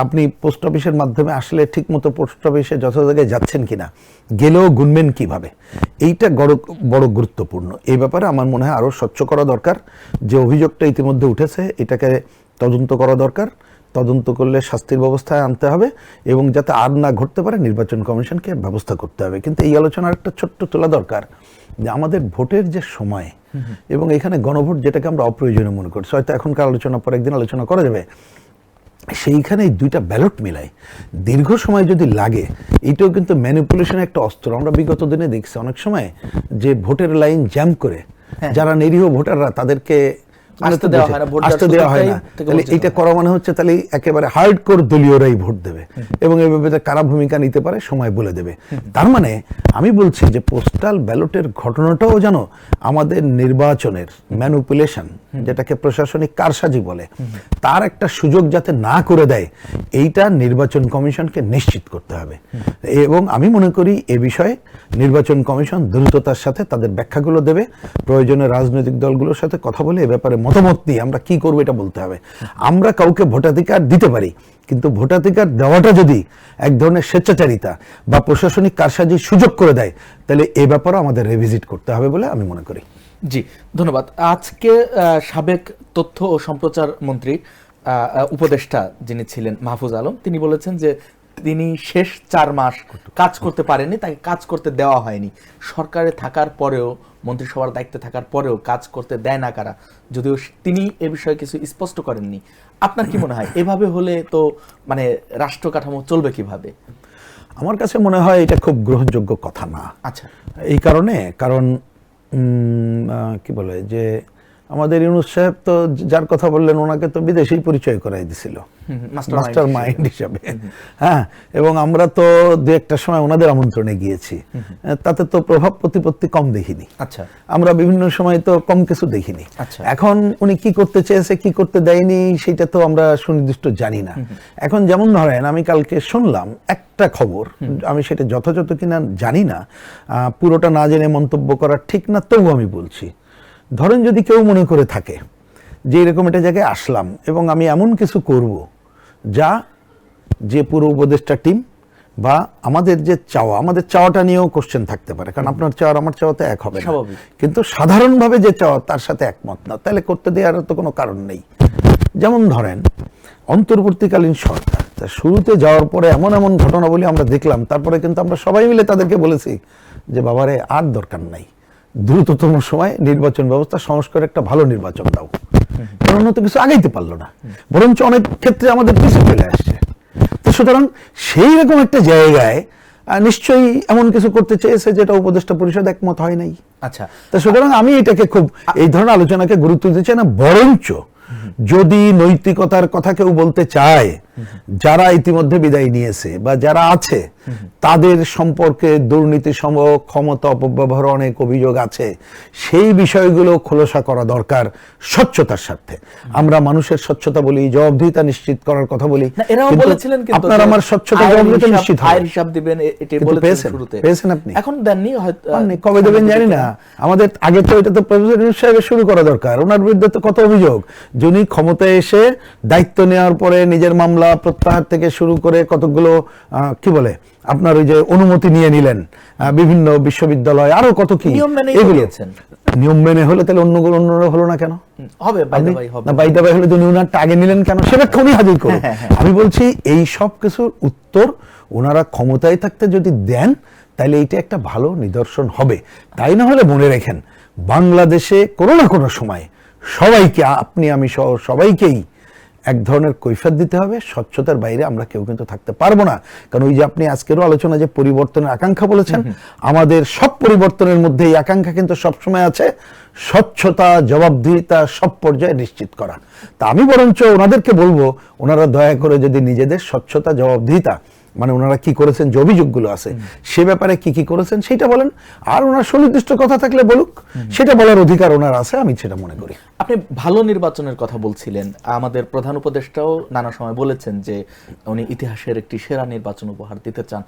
আপনি পোস্ট অফিসের মাধ্যমে আসলে ঠিক মতো পোস্ট অফিসে যত জায়গায় যাচ্ছেন কিনা, গেলেও গুনবেন কিভাবে, এইটা বড় গুরুত্বপূর্ণ। এই ব্যাপারে আমার মনে হয় আরো স্বচ্ছ করা দরকার। যে অভিযোগটা ইতিমধ্যে উঠেছে এটাকে তদন্ত করা দরকার, তদন্ত করলে শাস্তির ব্যবস্থায় আনতে হবে, এবং যাতে আর না ঘটতে পারে নির্বাচন কমিশনকে ব্যবস্থা করতে হবে। কিন্তু এই আলোচনার একটা ছোট্ট তোলা দরকার যে আমাদের ভোটের যে সময় এবং এখানে গণভোট যেটাকে আমরা অপ্রয়োজনীয় মনে করছি, হয়তো এখনকার আলোচনা পর একদিন আলোচনা করা যাবে, সেইখানে এই দুইটা ব্যালট মিলাই দীর্ঘ সময় যদি লাগে, এটাও কিন্তু ম্যানিপুলেশনের একটা অস্ত্র। আমরা বিগত দিনে দেখছি অনেক সময় যে ভোটের লাইন জ্যাম করে যারা নিরীহ ভোটাররা তাদেরকে আসতে দেওয়া হয় না, তাহলে এটা করা মানে হচ্ছে তাহলে একেবারে হার্ডকোর দলীয়রাই ভোট দেবে, এবং এই ব্যাপারে কারা ভূমিকা নিতে পারে সময় বলে দেবে। তার মানে আমি বলছি যে পোস্টাল ব্যালটের ঘটনাটাও যেন আমাদের নির্বাচনের ম্যানিপুলেশন, যেটাকে প্রশাসনিক কারসাজি বলে, তার একটা সুযোগ যাতে না করে দেয়, এইটা নির্বাচন কমিশনকে নিশ্চিত করতে হবে। এবং আমি মনে করি এ বিষয়ে নির্বাচন কমিশন দ্রুততার সাথে তাদের ব্যাখ্যাগুলো দেবে, প্রয়োজনে রাজনৈতিক দলগুলোর সাথে কথা বলে এ ব্যাপারে মতামত নিয়ে আমরা কি করবো এটা বলতে হবে। আমরা কাউকে ভোটাধিকার দিতে পারি, কিন্তু ভোটাধিকার দেওয়াটা যদি এক ধরনের স্বেচ্ছাচারিতা বা প্রশাসনিক কারসাজির সুযোগ করে দেয়, তাহলে এ ব্যাপারে আমাদের রিভিজিট করতে হবে বলে আমি মনে করি। জি, ধন্যবাদ। আজকে সাবেক তথ্য ও সম্প্রচার মন্ত্রী উপদেষ্টা যিনি ছিলেন মাহফুজ আলম, তিনি বলেছেন যে তিনি শেষ 4 মাস কাজ করতে পারেননি, তাকে কাজ করতে দেওয়া হয়নি। সরকারে থাকার পরেও, মন্ত্রিসভার দায়িত্বে থাকার পরেও কাজ করতে দেয় না কারা, যদিও তিনি এ বিষয়ে কিছু স্পষ্ট করেননি। আপনার কি মনে হয় এভাবে হলে তো মানে রাষ্ট্র কাঠামো চলবে কিভাবে? আমার কাছে মনে হয় এটা খুব গ্রহণযোগ্য কথা না। আচ্ছা, এই কারণে, কারণ কি বলে যে আমাদের ইউনূস সাহেব তো যার কথা বললেন ওনাকে তো বিদেশেই পরিচয় করাই দিছিল মাস্টার মাইন্ড হিসাবে। হ্যাঁ, এবং আমরা তো দু একটা সময় ওনাদের আমন্ত্রণে গিয়েছি, তাতে তো প্রভাব প্রতিপত্তি কম দেখিনি। আচ্ছা, আমরা বিভিন্ন সময় তো কম কিছু দেখিনি। আচ্ছা, এখন উনি কি করতে চেয়েছে কি করতে দেয়নি সেটা তো আমরা সুনির্দিষ্ট জানি না। এখন যেমন ধরেন আমি কালকে শুনলাম একটা খবর, আমি সেটা যথাযথ কিনা জানি না, পুরোটা না জেনে মন্তব্য করা ঠিক না, তবু আমি বলছি, ধরেন যদি কেউ মনে করে থাকে যে এরকম একটা জায়গায় আসলাম এবং আমি এমন কিছু করব যা যে পুরো উপদেষ্টা টিম বা আমাদের যে চাওয়া, আমাদের চাওয়াটা নিয়েও কোশ্চেন থাকতে পারে, কারণ আপনার চাওয়ার আমার চাওয়াতে এক হবে না, কিন্তু সাধারণভাবে যে চাওয়া তার সাথে একমত না, তাহলে করতে দেওয়ার তো কোনো কারণ নেই। যেমন ধরেন অন্তর্বর্তীকালীন সরকার তা শুরুতে যাওয়ার পরে এমন এমন ঘটনাবলী আমরা দেখলাম, তারপরে কিন্তু আমরা সবাই মিলে তাদেরকে বলেছি যে বাবারে আর দরকার নাই, দ্রুততম সময় নির্বাচন ব্যবস্থা সংস্কার, একটা ভালো নির্বাচন দাও, কারণ অন্য তো কিছু আগাইতে পারলো না, বরঞ্চ অনেক ক্ষেত্রে আমাদের পিছিয়ে চলে আসছে। তো সুতরাং সেই রকম একটা জায়গায় নিশ্চয়ই এমন কিছু করতে চেয়েছে যেটা উপদেষ্টা পরিষদ একমত হয় নাই। আচ্ছা, তো সুতরাং আমি এটাকে খুব এই ধরনের আলোচনাকে গুরুত্ব দিতে চাই না, বরঞ্চ যদি নৈতিকতার কথা কেউ বলতে চায়, যারা ইতিমধ্যে বিদায় নিয়েছে বা যারা আছে তাদের সম্পর্কে দুর্নীতি সম ক্ষমতা অপব্যবহার অনেক অভিযোগ আছে, সেই বিষয়গুলো খোলসা করা দরকার স্বচ্ছতার স্বার্থে। আমরা মানুষের স্বচ্ছতা বলি, জবাবদিহিতা নিশ্চিত করার কথা বলি, এরাও বলেছিলেন কিন্তু আপনার আমার স্বচ্ছতা জবাবদিহিতা নিশ্চিত হয়, আয়ের হিসাব দিবেন এটাই বলেছেন শুরুতে, পেয়েছেন আপনি, এখন দেননি, হয়তো কবে দেবেন জানি না। আমাদের আগে তো এটা তো প্রফেসর ইউনূস সাহেবের শুরু করা দরকার, ওনার বিরুদ্ধে তো কত অভিযোগ, যিনি ক্ষমতায় এসে দায়িত্ব নেওয়ার পরে নিজের মামলা প্রত্যাহার থেকে শুরু করে কতগুলো কি বলে আপনার ওই যে অনুমতি নিয়ে নিলেন বিভিন্ন বিশ্ববিদ্যালয়, আরো কত কি নিয়ম মেনেই তো এগুলো দিয়েছেন। নিয়ম মেনে হলে তাহলে অন্যরা হলো না কেন? হবে বাইদাবাই হবে না বাইদাবাই হলে তো উনারটা আগে নিলেন কেন? সেটা উনি হাজির করুন। আমি বলছি এই সব কিছুর উত্তর ওনারা ক্ষমতায় থাকতে যদি দেন তাহলে এইটা একটা ভালো নিদর্শন হবে। তাই না হলে মনে রাখেন, বাংলাদেশে কোনো না কোনো সময় সবাইকে, আপনি আমি সহ সবাইকেই এক ধরনের কৈফিয়ত দিতে হবে। স্বচ্ছতার বাইরে আমরা কেউ কিন্তু থাকতে পারবো না। কারণ ওই যে আপনি আজকেরও আলোচনা যে পরিবর্তনের আকাঙ্ক্ষা বলেছেন, আমাদের সব পরিবর্তনের মধ্যে এই আকাঙ্ক্ষা কিন্তু সবসময় আছে স্বচ্ছতা, জবাবদিহিতা সব পর্যায়ে নিশ্চিত করা। তা আমি বরঞ্চ ওনাদেরকে বলবো, ওনারা দয়া করে যদি নিজেদের স্বচ্ছতা, জবাবদিহিতা মানে ওনারা কি করেছেন, যে অভিযোগগুলো আছে সে ব্যাপারে কি কি করেছেন সেটা বলেন। আর ওনার সুনির্দিষ্ট কথা থাকলে বলুক, সেটা বলার অধিকার ওনার আছে, আমি সেটা মনে করি। আপনি ভালো নির্বাচনের কথা বলছিলেন, আমাদের প্রধান উপদেষ্টাও নানা সময় বলেছেন যে উনি ইতিহাসের একটি সেরা নির্বাচন উপহার দিতে চান।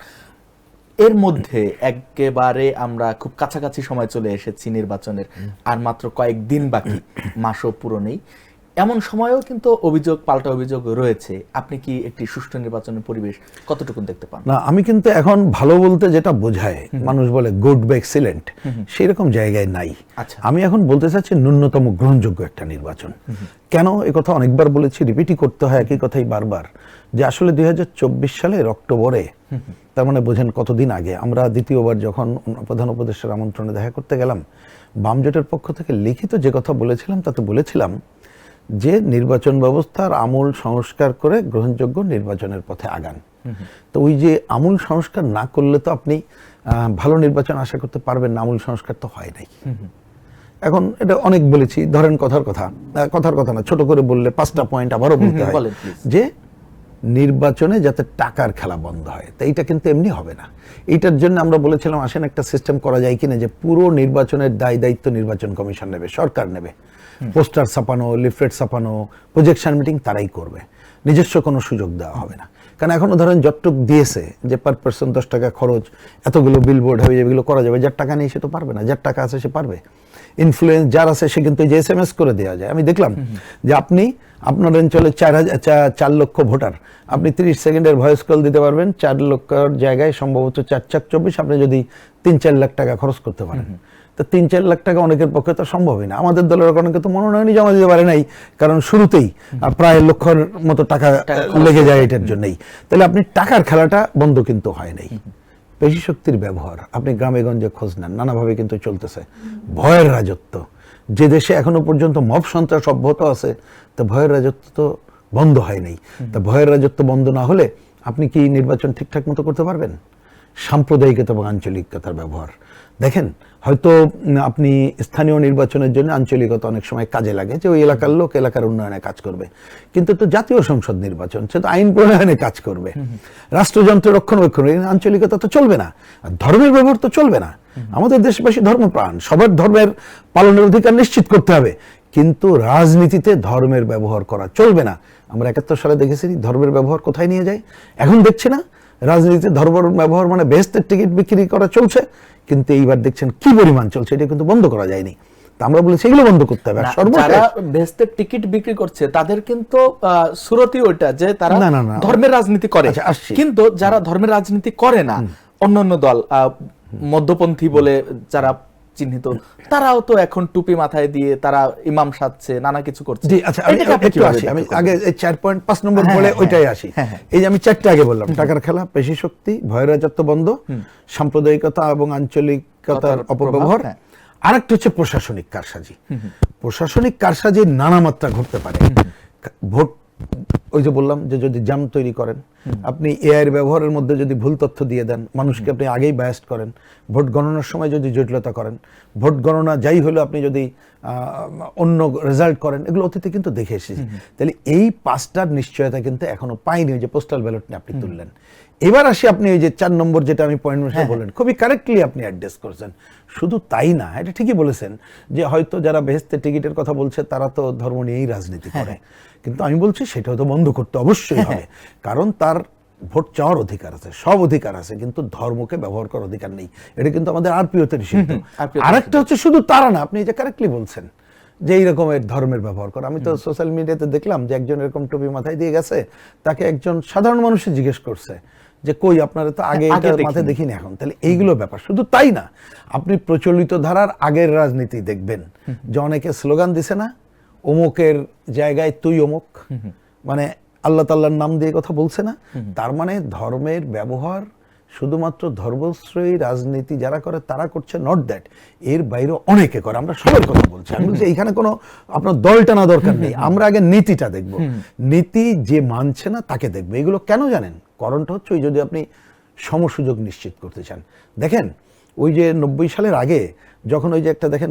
এর মধ্যে একেবারে আমরা খুব কাছাকাছি সময় চলে এসেছি নির্বাচনের, আর মাত্র কয়েকদিন বাকি, মাসও পুরো নেই। এমন সময়ও কিন্তু অভিযোগ পাল্টা অভিযোগ রয়েছে। আপনি কি একটি সুষ্ঠু নির্বাচনের পরিবেশ কতটুকু দেখতে পান? না, আমি কিন্তু এখন ভালো বলতে যেটা বোঝায়, মানুষ বলে গুড বা এক্সিলেন্ট, সেই রকম জায়গায় নাই। আচ্ছা। আমি এখন বলতে চাচ্ছি ন্যূনতম গ্রহণযোগ্য একটা নির্বাচন। কেন এ কথা অনেকবার বলেছি, রিপিটই করতে হয় একই কথাই বারবার, যে আসলে 2024 সালের অক্টোবরে, তার মানে বোঝেন কতদিন আগে, আমরা দ্বিতীয়বার যখন প্রধান উপদেষ্টার আমন্ত্রণে দেখা করতে গেলাম, বাম জোটের পক্ষ থেকে লিখিত যে কথা বলেছিলাম তাতে বলেছিলাম যে নির্বাচন ব্যবস্থার আমূল সংস্কার করে গ্রহণযোগ্য নির্বাচনের পথে আগান। তো ওই যে আমূল সংস্কার না করলে তো আপনি ভালো নির্বাচন আশা করতে পারবেন না। আমূল সংস্কার তো হয় নাই। এখন এটা অনেক বলেছি, ধরেন কথার কথা না, ছোট করে বললে 5টা পয়েন্ট আবারও বলতে হয়, যে নির্বাচনে যাতে টাকার খেলা বন্ধ হয়। তো এইটা কিন্তু এমনি হবে না। এইটার জন্য আমরা বলেছিলাম আসেন একটা সিস্টেম করা যায় কিনা, যে পুরো নির্বাচনের দায়িত্ব নির্বাচন কমিশন নেবে, সরকার নেবে। পোস্টার ছাপানো, লিফলেট ছাপানো, প্রজেকশন মিটিং তারাই করবে, নিজস্ব কোনো সুযোগ দেওয়া হবে না। কারণ এখনো ধরেন যতটুক দিয়েছে যে পার পার্সন 10 টাকা খরচ, এতগুলো বিলবোর্ড হবে, যেগুলো করা যাবে, যার টাকা নেই সে তো পারবে না, যার টাকা আছে সে পারবে। ইনফ্লুয়েন্স যার আছে সে কিন্তু যে SMS করে দেওয়া যায়। আমি দেখলাম যে আপনার অঞ্চলে 4 লক্ষ ভোটার, আপনি 30 সেকেন্ডের ভয়েস কল দিতে পারবেন, 4 লক্ষের জায়গায় সম্ভবত 4×4 আপনি যদি 3-4 লাখ টাকা খরচ করতে পারেন। তো 3-4 লাখ টাকা অনেকের পক্ষে তো সম্ভবই না। আমাদের দলের অনেকে তো মনোনয়নই জমা দিতে পারে নাই, কারণ শুরুতেই প্রায় লক্ষের মতো টাকা লেগে যায় এটার জন্যই। তাহলে আপনি টাকার খেলাটা বন্ধ কিন্তু হয় নাই। পেশি শক্তির ব্যবহার আপনি গ্রামে গঞ্জে খোঁজ নেন, নানাভাবে কিন্তু চলতেছে। ভয়ের রাজত্ব, যে দেশে এখনো পর্যন্ত মব সন্ত্রাস অব্যাহত আছে, তো ভয়ের রাজত্ব তো বন্ধ হয় নাই। তা ভয়ের রাজত্ব বন্ধ না হলে আপনি কি নির্বাচন ঠিকঠাক মতো করতে পারবেন? সাম্প্রদায়িকতা এবং আঞ্চলিকতার ব্যবহার দেখেন, হয়তো আপনি স্থানীয় নির্বাচনের জন্য আঞ্চলিকতা অনেক সময় কাজে লাগে, যে ওই এলাকার লোক এলাকার উন্নয়নে কাজ করবে, কিন্তু তো জাতীয় সংসদ নির্বাচন, সে তো আইন প্রণয়নে কাজ করবে, রাষ্ট্রযন্ত্রের রক্ষণাবেক্ষণ, আঞ্চলিকতা তো চলবে না। আর ধর্মের ব্যবহার তো চলবে না। আমাদের দেশবাসী ধর্মপ্রাণ, সবার ধর্মের পালনের অধিকার নিশ্চিত করতে হবে, কিন্তু রাজনীতিতে ধর্মের ব্যবহার করা চলবে না। আমরা 71 সালে দেখেছি ধর্মের ব্যবহার কোথায় নিয়ে যায়। এখন দেখছি না রাজনীতিতে ধর্মের ব্যবহার মানে বেহেশতের টিকিট বিক্রি করা চলছে, কিন্তু এইবার দেখছেন কি পরিমাণ চলছে, এটা কিন্তু বন্ধ করা যায়নি। তা আমরা বলি সেগুলো বন্ধ করতে হবে। যারা বেহেশতের টিকিট বিক্রি করছে তাদের কিন্তু সুরতি ওইটা যে তারা ধর্মের রাজনীতি করে, কিন্তু যারা ধর্মের রাজনীতি করে না, অন্যান্য দল মধ্যপন্থী বলে যারা চিহ্নিত, তারাও তো এখন টুপি মাথায় দিয়ে তারা ইমাম সাজছে, নানা কিছু করছে। জি, আচ্ছা, আমি আগে 4.5 নম্বর বলে ওইটাই আসি। এই যে আমি 4টা আগে বললাম, টাকার খেলা, পেশি শক্তি, ভয়ের রাজত্ব বন্ধ, সাম্প্রদায়িকতা এবং আঞ্চলিকতার অপব্যবহার, আরেকটা হচ্ছে প্রশাসনিক কারসাজি। প্রশাসনিক কারসাজি নানা মাত্রা ঘটতে পারে। ভোট, ওই যে বললাম যে যদি জাম তৈরি করেন, আপনি এআই এর ব্যবহারের মধ্যে যদি ভুল তথ্য দিয়ে দেন, মানুষকে আপনি আগেই বায়াস্ট করেন, ভোট গণনার সময় যদি জটিলতা করেন, ভোট গণনা যাই হলো আপনি যদি অন্য রেজাল্ট করেন, এগুলো অতীতে কিন্তু দেখে এসেছি। তাহলে এই 5টার নিশ্চয়তা কিন্তু এখনো পাইনি। ওই যে পোস্টাল ব্যালট নিয়ে আপনি তুললেন। এবার আসি আপনি ওই যে 4 নম্বর যেটা আমি পয়েন্ট বললেন, খুবই কারেক্টলি আপনি অ্যাড্রেস করছেন। শুধু তাই না, এটা ঠিকই বলেছেন যে হয়তো যারা বেহেশতের টিকিটের কথা বলছে তারা তো ধর্ম নিয়েই রাজনীতি করে, কিন্তু আমি বলছি সেটাও তো বন্ধ করতে অবশ্যই হবে। কারণ তার ভোট চাওয়ার অধিকার আছে, সব অধিকার আছে, কিন্তু ধর্মকে ব্যবহার করার অধিকার নেই। এটা কিন্তু আমাদের আরপিওতে নিষিদ্ধ। আরেকটা হচ্ছে শুধু তারা না, আপনি এটা কারেক্টলি বলছেন যে এই রকমের ধর্মের ব্যবহার করে। আমি তো সোশ্যাল মিডিয়াতে দেখলাম যে একজন এরকম টুপি মাথায় দিয়ে গেছে, তাকে একজন সাধারণ মানুষই জিজ্ঞেস করছে যে কই আপনারা তো আগে এটা মাথায় দেখিনি এখন। তাহলে এইগুলো ব্যাপার। শুধু তাই না, আপনি প্রচলিত ধারার আগের রাজনীতি দেখবেন যে অনেকে স্লোগান দিছে না, অমুকের জায়গায় তুই অমুক, মানে আল্লাহ তাআলার নাম দিয়ে কথা বলছে না। তার মানে ধর্মের ব্যবহার শুধুমাত্র ধর্মশ্রয়ী রাজনীতি যারা করে তারা করছে, নট দ্যাট, এর বাইরে অনেকে করে। আমরা সবার কথা বলছি, আমি বলছি এইখানে কোনো আপনার দল টানা দরকার নেই, আমরা আগে নীতিটা দেখব। নীতি যে মানছে না তাকে দেখবে। এগুলো কেন জানেন? কারণটা হচ্ছে ওই যদি আপনি সমসুযোগ নিশ্চিত করতে চান। দেখেন ওই যে 90 সালের আগে যখন ওই যে একটা দেখেন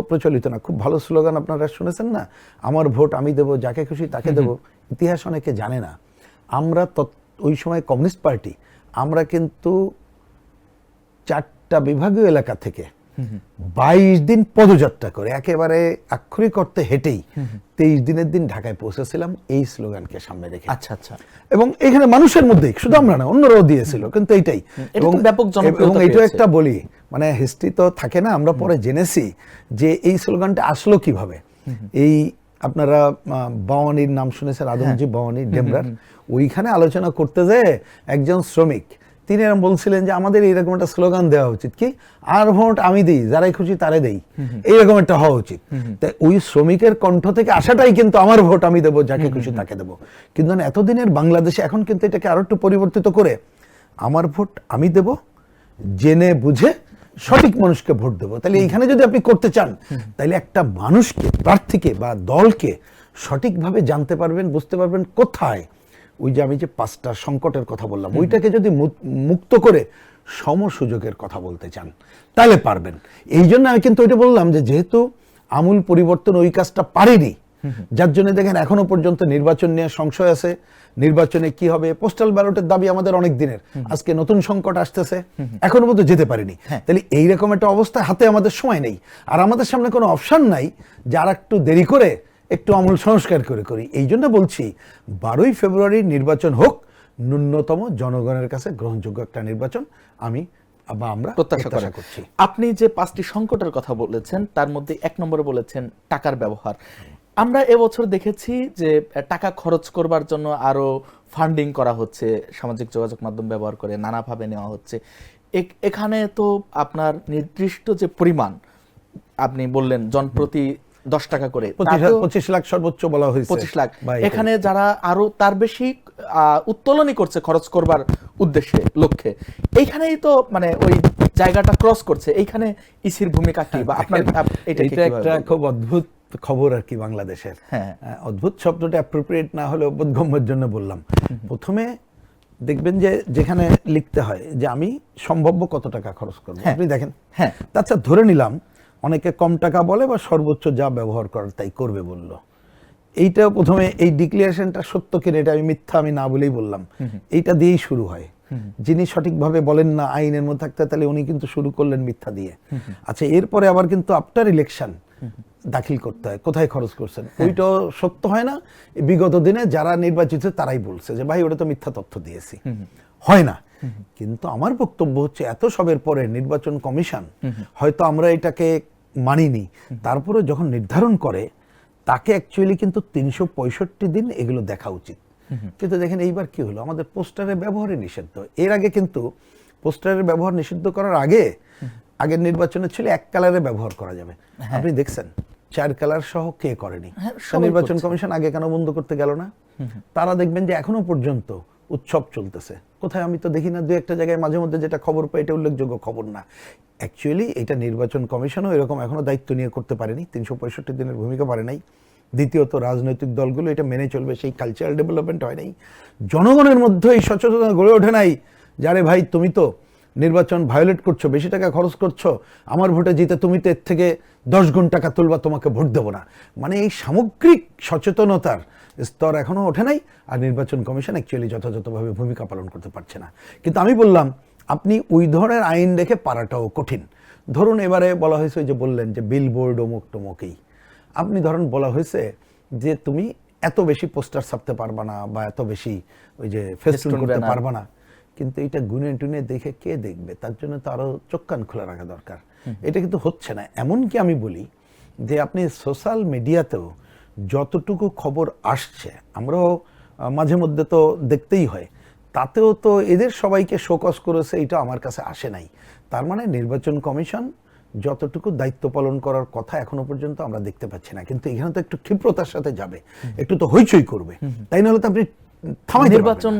প্রচলিত না, খুব ভালো স্লোগান আপনারা শুনেছেন না, আমার ভোট আমি দেব, যাকে খুশি তাকে দেব। ইতিহাস অনেকে জানে না, আমরা ওই সময় কমিউনিস্ট পার্টি, আমরা কিন্তু 4টা বিভাগীয় এলাকা থেকে 22 দিন পদযাত্রা করে একেবারে আক্ষরিক অর্থে হেঁটেই 23 দিনের দিন ঢাকায় পৌঁছেছিলাম এই স্লোগানকে সামনে রেখে। আচ্ছা আচ্ছা। এবং এখানে মানুষের মধ্যেই, শুধু আমরা না, অন্যরাও দিয়েছিল, কিন্তু এইটাই এবং ব্যাপক জনপ্রিয়তা এবং এটা পেয়েছে। একটা বলি, মানে হিস্ট্রি তো থাকে না, আমরা পরে জেনেছি যে এই স্লোগানটা আসলো কিভাবে। এই আপনারা বাওয়ানির নাম শুনেছেন, আদমজি বাওয়ানি ডেমরার, ওইখানে আলোচনা করতে যেয়ে একজন শ্রমিক তিনি এরকম বলছিলেন যে আমাদের এইরকম একটা স্লোগান দেওয়া উচিত, কি আর ভোট আমি দিই, যারাই খুশি তারে দেই, এইরকম একটা হওয়া উচিত। তাই ওই শ্রমিকের কণ্ঠ থেকে আসাটাই কিন্তু আমার ভোট আমি দেবো, যাকে খুশি তাকে দেবো। কিন্তু এতদিনের বাংলাদেশে এখন কিন্তু এটাকে আরো একটু পরিবর্তিত করে আমার ভোট আমি দেব, জেনে বুঝে সঠিক মানুষকে ভোট দেবো। তাহলে এইখানে যদি আপনি করতে চান, তাহলে একটা মানুষকে, প্রার্থীকে বা দলকে সঠিকভাবে জানতে পারবেন, বুঝতে পারবেন কোথায় ওই যে আমি যে 5টা সংকটের কথা বললাম, ওইটাকে যদি মুক্ত করে সমসুযোগের কথা বলতে চান তাহলে পারবেন। এই জন্য আমি কিন্তু ওইটা বললাম যে যেহেতু আমূল পরিবর্তন ওই কাজটা পারেনি, যার জন্য দেখেন এখনো পর্যন্ত নির্বাচন নিয়ে সংশয় আছে, নির্বাচনে কি হবে, পোস্টাল ব্যালটের দাবি আমাদের অনেক দিনের, আজকে নতুন সংকট আসতেছে, এখনো পর্যন্ত যেতে পারিনি। তাহলে এইরকম একটা অবস্থা, হাতে আমাদের সময় নেই, আর আমাদের সামনে কোনো অপশন নাই যে আর একটু দেরি করে একটু আমূল সংস্কার করে করি। এই জন্য বলছি 12ই ফেব্রুয়ারি নির্বাচন হোক, ন্যূনতম জনগণের কাছে গ্রহণযোগ্য একটা নির্বাচন আমি বা আমরা প্রত্যাশা করছি। আপনি যে 5টি সংকটের কথা বলেছেন তার মধ্যে 1 নম্বরে বলেছেন টাকার ব্যবহার। আমরা এবছর দেখেছি যে টাকা খরচ করবার জন্য আরো ফান্ডিং করা হচ্ছে, সামাজিক যোগাযোগ মাধ্যম ব্যবহার করে নানাভাবে নেওয়া হচ্ছে। এখানে তো আপনার নির্দিষ্ট যে পরিমাণ আপনি বললেন জনপ্রতি 10 টাকা করে, 25 লাখ সর্বোচ্চ বলা হয়েছে, 25 লাখ। এখানে যারা আরো তার বেশি উত্তোলনই করছে খরচ করবার উদ্দেশ্যে, লক্ষ্যে, এইখানেই তো মানে ওই জায়গাটা ক্রস করছে। এইখানে ইসির ভূমিকা কি বা আপনার এটা একটা খুব অদ্ভুত খবর আর কি বাংলাদেশের। অদ্ভুত শব্দটা অ্যাপ্রোপ্রিয়েট না হলে বোধগম্যের জন্য বললাম। প্রথমে দেখবেন যে যেখানে লিখতে হয় যে আমি সম্ভাব্য কত টাকা খরচ করব, আপনি দেখেন, আচ্ছা ধরে নিলাম অনেকে কম টাকা বলে বা সর্বোচ্চ যা ব্যবহার করার তাই করবে বলল। এইটা প্রথমে এই ডিক্লারেশনটা সত্য কিনা এটা আমি মিথ্যা আমি না বলেই বললাম, এইটা দিয়েই শুরু হয়। যিনি সঠিকভাবে বলেন না আইনের মধ্যে থাকতে, তাহলে উনি কিন্তু শুরু করলেন মিথ্যা দিয়ে। আচ্ছা এরপরে আবার কিন্তু আফটার ইলেকশন দাখিল করতে হয় কোথায় খরচ করছেন, ওইটাও সত্য হয় না। বিগত দিনে যারা নির্বাচিত তারাই বলছে যে ভাই ওটা তো মিথ্যা তথ্য দিয়েছি, হয় না। কিন্তু আমার বক্তব্য হচ্ছে এত সবের পরে নির্বাচন কমিশন, হয়তো আমরা এটাকে মানিনি, তারপরে যখন নির্ধারণ করে তাকে অ্যাকচুয়ালি কিন্তু 365 দিন এগুলো দেখা উচিত। কিন্তু দেখেন এইবার কি হলো, আমাদের পোস্টারের ব্যবহারে নিষিদ্ধ। এর আগে কিন্তু পোস্টারের ব্যবহার নিষিদ্ধ করার আগে আগের নির্বাচনে ছিল 1 কালারে ব্যবহার করা যাবে, আপনি দেখছেন 4 কালার সহ কে করেনি। নির্বাচন কমিশন আগে কেন বন্ধ করতে গেল না? তারা দেখবেন যে এখনো পর্যন্ত উৎসব চলতেছে, কোথায় আমি তো দেখি না, 2-1টা জায়গায় মাঝে মধ্যে যেটা খবর পাই এটা উল্লেখযোগ্য খবর না। অ্যাকচুয়ালি এটা নির্বাচন কমিশনও এরকম এখনো দায়িত্ব নিয়ে করতে পারেনি, 365 দিনের ভূমিকা পারে নাই। দ্বিতীয়ত রাজনৈতিক দলগুলো এটা মেনে চলবে সেই কালচারাল ডেভেলপমেন্ট হয় নাই, জনগণের মধ্যে এই সচেতনতা গড়ে ওঠে নাই, যারে ভাই তুমি তো নির্বাচন ভায়োলেট করছো, বেশি টাকা খরচ করছো, আমার ভোটে জিতে তুমি তো এর থেকে 10 গুণ টাকা তুলবা, তোমাকে ভোট দেবো না। মানে এই সামগ্রিক সচেতনতার স্তর এখনো ওঠে নাই, আর নির্বাচন কমিশন অ্যাকচুয়ালি যথাযথভাবে ভূমিকা পালন করতে পারছে না। কিন্তু আমি বললাম আপনি ওই ধরনের আইন রেখে পারাটাও কঠিন। ধরুন এবারে বলা হয়েছে, যে বললেন যে বিলবোর্ড অমুক টমুকই, আপনি ধরুন বলা হয়েছে যে তুমি এত বেশি পোস্টার ছাপতে পারবা না বা এত বেশি ওই যে ফেস্টুন করতে পারবা না, কিন্তু এটা গুনে টুনে দেখে কে দেখবে? তার জন্য তো আরো চোখ কান খোলা রাখা দরকার। এটা কিন্তু হচ্ছে না। এমনকি আমি বলি যে আপনি সোশ্যাল মিডিয়াতেও যতটুকু খবর আসছে, আমরাও মাঝে মধ্যে তো দেখতেই হয়, তাতেও তো এদের সবাইকে শোকজ করেছে, এটা আমার কাছে আসে নাই। তার মানে নির্বাচন কমিশন যতটুকু দায়িত্ব পালন করার কথা এখনো পর্যন্ত আমরা দেখতে পাচ্ছি না। কিন্তু এখানে তো একটু ক্ষিপ্রতার সাথে যাবে, একটু তো হইচই করবে, তাই না? হলে তো আপনি নির্বাচন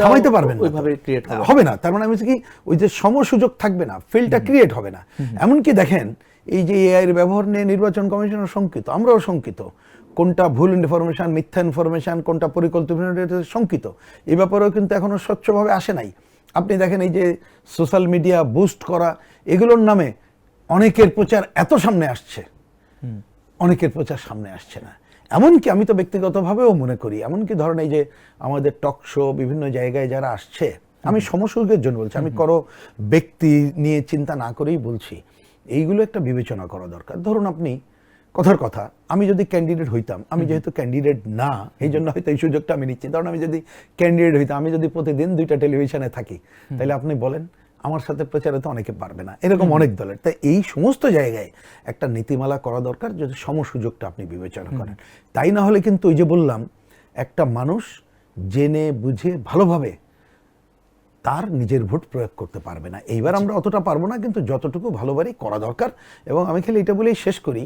থামাইতে পারবেন না, ওইভাবে ক্রিয়েট হবে না। তার মানে আমি কি ওই যে সমসুযোগ থাকবে না, ফিল্ডটা ক্রিয়েট হবে না। এমনকি দেখেন এই যে এআই এর ব্যবহার নিয়ে নির্বাচন কমিশনের শঙ্কিত, আমরাও শঙ্কিত। কোনটা ভুল ইনফরমেশন, মিথ্যা ইনফরমেশন, কোনটা পরিকল্পিত শঙ্কিত, এই ব্যাপারেও কিন্তু এখনো স্বচ্ছভাবে আসে নাই। আপনি দেখেন এই যে সোশ্যাল মিডিয়া বুস্ট করা, এগুলোর নামে অনেকের প্রচার এত সামনে আসছে, অনেকের প্রচার সামনে আসছে না। এমনকি আমি তো ব্যক্তিগতভাবেও মনে করি, এমনকি ধরেন এই যে আমাদের টক শো বিভিন্ন জায়গায় যারা আসছে, আমি সমসুযোগের জন্য বলছি, আমি কারো ব্যক্তি নিয়ে চিন্তা না করেই বলছি, এইগুলো একটা বিবেচনা করা দরকার। ধরুন আপনি কথার কথা, আমি যদি ক্যান্ডিডেট হইতাম, আমি যেহেতু ক্যান্ডিডেট না, এই জন্য হয়তো এই সুযোগটা আমি নিচ্ছি। ধরুন আমি যদি ক্যান্ডিডেট হইতাম, আমি যদি প্রতিদিন 2টা টেলিভিশনে থাকি, তাহলে আপনি বলেন আমার সাথে প্রচারে তো অনেকে পারবে না, এরকম অনেক দলের। তাই এই সমস্ত জায়গায় একটা নীতিমালা করা দরকার, যদি সমসুযোগটা আপনি বিবেচনা করেন। তাই না হলে কিন্তু ওই যে বললাম, একটা মানুষ জেনে বুঝে ভালোভাবে তার নিজের ভোট প্রয়োগ করতে পারবে না। এইবার আমরা অতটা পারবো না, কিন্তু যতটুকু ভালোভাবেই করা দরকার। এবং আমি খালি এটা বলেই শেষ করি,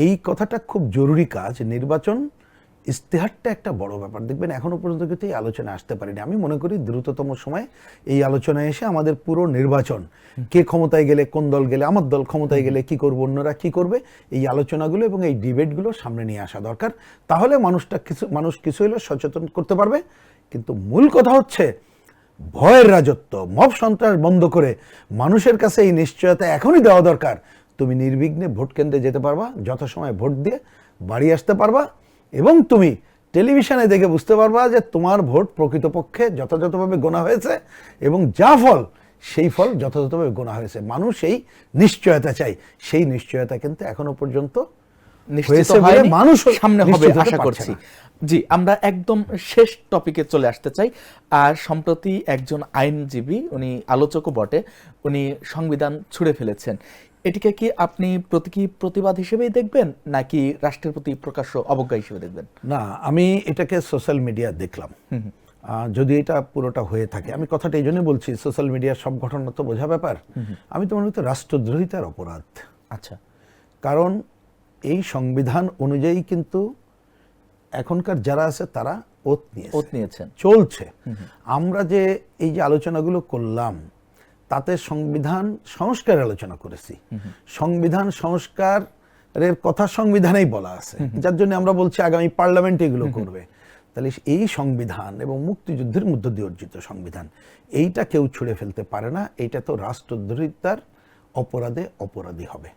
এই কথাটা খুব জরুরি কাজ। নির্বাচন ইস্তেহারটা একটা বড় ব্যাপার। দেখবেন এখনো পর্যন্ত কিন্তু এই আলোচনায় আসতে পারিনি। আমি মনে করি দ্রুততম সময়ে এই আলোচনায় এসে আমাদের পুরো নির্বাচন, কে ক্ষমতায় গেলে, কোন দল গেলে, আমার দল ক্ষমতায় গেলে কি করবো, অন্যরা কি করবে, এই আলোচনাগুলো এবং এই ডিবেটগুলো সামনে নিয়ে আসা দরকার। তাহলে মানুষ কিছু হলেও সচেতন করতে পারবে। কিন্তু মূল কথা হচ্ছে ভয়ের রাজত্ব, মব সন্ত্রাস বন্ধ করে মানুষের কাছে এই নিশ্চয়তা এখনই দেওয়া দরকার, তুমি নির্বিঘ্নে ভোট কেন্দ্রে যেতে পারবা, যথাসময়ে ভোট দিয়ে বাড়ি আসতে পারবা, এবং তুমি টেলিভিশনে দেখে বুঝতে পারবা যে তোমার ভোট প্রকৃতপক্ষে যথাযথভাবে গোনা হয়েছে, এবং যা ফল সেই ফল যথাযথভাবে গোনা হয়েছে। মানুষ এই নিশ্চয়তা চাই, সেই নিশ্চয়তা কিন্তু এখনো পর্যন্ত মানুষ সামনে হবে আশা করছি। জি, আমরা একদম শেষ টপিকে চলে আসতে চাই। আর সম্প্রতি একজন আইনজীবী, উনি আলোচকও বটে, উনি সংবিধান ছুঁড়ে ফেলেছেন। এটিকে কি আপনি প্রতীকী প্রতিবাদ হিসেবেই দেখবেন, নাকি রাষ্ট্রের প্রতি প্রকাশ্য অবজ্ঞা হিসেবে দেখবেন? না, আমি এটাকে সোশ্যাল মিডিয়া দেখলাম। যদি এটা পুরোটা হয়ে থাকে, আমি কথাটা এই জন্য বলছি, সোশ্যাল মিডিয়ার সব ঘটনা তো বোঝা ব্যাপার। আমি তো মনে করি রাষ্ট্রদ্রোহিতার অপরাধ। আচ্ছা, কারণ এই সংবিধান অনুযায়ী কিন্তু এখনকার যারা আছে তারা ওত নিয়েছেন, চলছে। আমরা যে এই যে আলোচনাগুলো করলাম, তাতে সংবিধান সংস্কারের আলোচনা করেছি। সংবিধান সংস্কারের কথা সংবিধানেই বলা আছে, যার জন্য আমরা বলছি আগামী পার্লামেন্ট এগুলো করবে। তাহলে এই সংবিধান এবং মুক্তিযুদ্ধের মধ্য দিয়ে অর্জিত সংবিধান, এইটা কেউ ছুঁড়ে ফেলতে পারে না। এইটা তো রাষ্ট্রদ্রোহিতার অপরাধে অপরাধী হবে।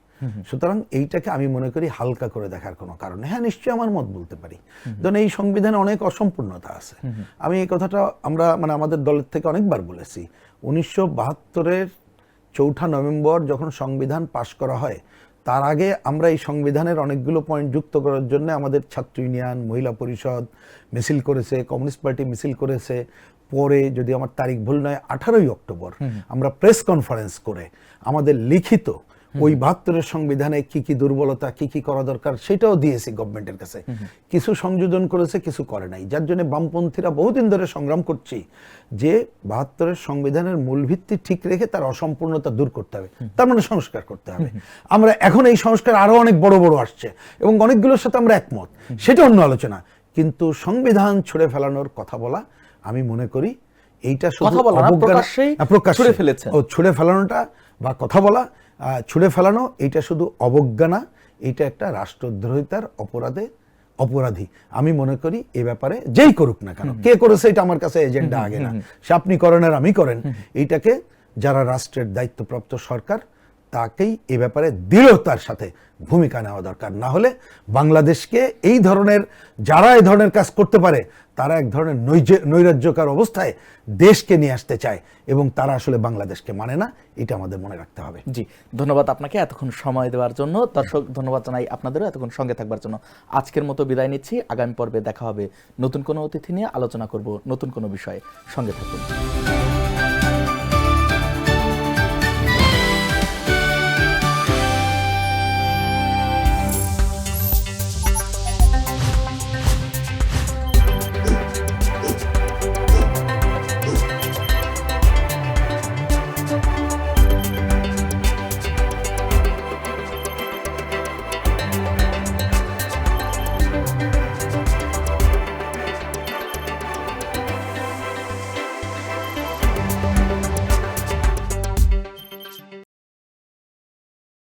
সুতরাং এইটাকে আমি মনে করি হালকা করে দেখার কোনো কারণ নেই। হ্যাঁ, নিশ্চয়ই আমার মত বলতে পারি, ধরুন এই সংবিধানে অনেক অসম্পূর্ণতা আছে। আমি এই কথাটা আমরা আমাদের দলের থেকে অনেকবার বলেছি। 1972-এর 4 নভেম্বর যখন সংবিধান পাশ করা হয়, তার আগে আমরা এই সংবিধানের অনেকগুলো পয়েন্ট যুক্ত করার জন্য আমাদের ছাত্র ইউনিয়ন, মহিলা পরিষদ মিছিল করেছে, কমিউনিস্ট পার্টি মিছিল করেছে। পরে যদি আমার তারিখ ভুল নয় 18ই অক্টোবর আমরা প্রেস কনফারেন্স করে আমাদের লিখিত ওই 72-এর সংবিধানে কি কি দুর্বলতা, কি কি করা দরকার, সেটাও দিয়েছি গভর্নমেন্টের কাছে। কিছু সংযোজন করেছে, কিছু করে নাই, যার জন্য বামপন্থীরা বহুদিন ধরে সংগ্রাম করছি যে 72-এর সংবিধানের মূল ভিত্তি ঠিক রেখে তার অসম্পূর্ণতা দূর করতে হবে, তার মানে সংস্কার করতে হবে। আমরা এখন এই সংস্কার আরো অনেক বড় বড় আসছে এবং অনেকগুলোর সাথে আমরা একমত, সেটা অন্য আলোচনা। কিন্তু সংবিধান ছুঁড়ে ফেলানোর কথা বলা, আমি মনে করি এইটা শুধু ছুঁড়ে ফেলানোটা বা কথা বলা, ছুঁড়ে ফেলানো, এইটা শুধু অবজ্ঞা না, এইটা একটা রাষ্ট্রদ্রোহিতার অপরাধী। আমি মনে করি এ ব্যাপারে যেই করুক না কেন, কে করেছে এটা আমার কাছে এজেন্ডা আগে না, সে আপনি করেন আর আমি করেন, এইটাকে যারা রাষ্ট্রের দায়িত্বপ্রাপ্ত সরকার, তাকেই এ ব্যাপারে দৃঢ়তার সাথে ভূমিকা নেওয়া দরকার। না হলে বাংলাদেশকে এই ধরনের, যারা এই ধরনের কাজ করতে পারে, তারা এক ধরনের নৈরাজ্যকার অবস্থায় দেশকে নিয়ে আসতে চায় এবং তারা আসলে বাংলাদেশকে মানে না, এটা আমাদের মনে রাখতে হবে। জি, ধন্যবাদ আপনাকে এতক্ষণ সময় দেওয়ার জন্য। দর্শক, ধন্যবাদ জানাই আপনাদেরও এতক্ষণ সঙ্গে থাকবার জন্য। আজকের মতো বিদায় নিচ্ছি। আগামী পর্বে দেখা হবে নতুন কোনো অতিথি নিয়ে, আলোচনা করব নতুন কোনো বিষয়ে। সঙ্গে থাকুন।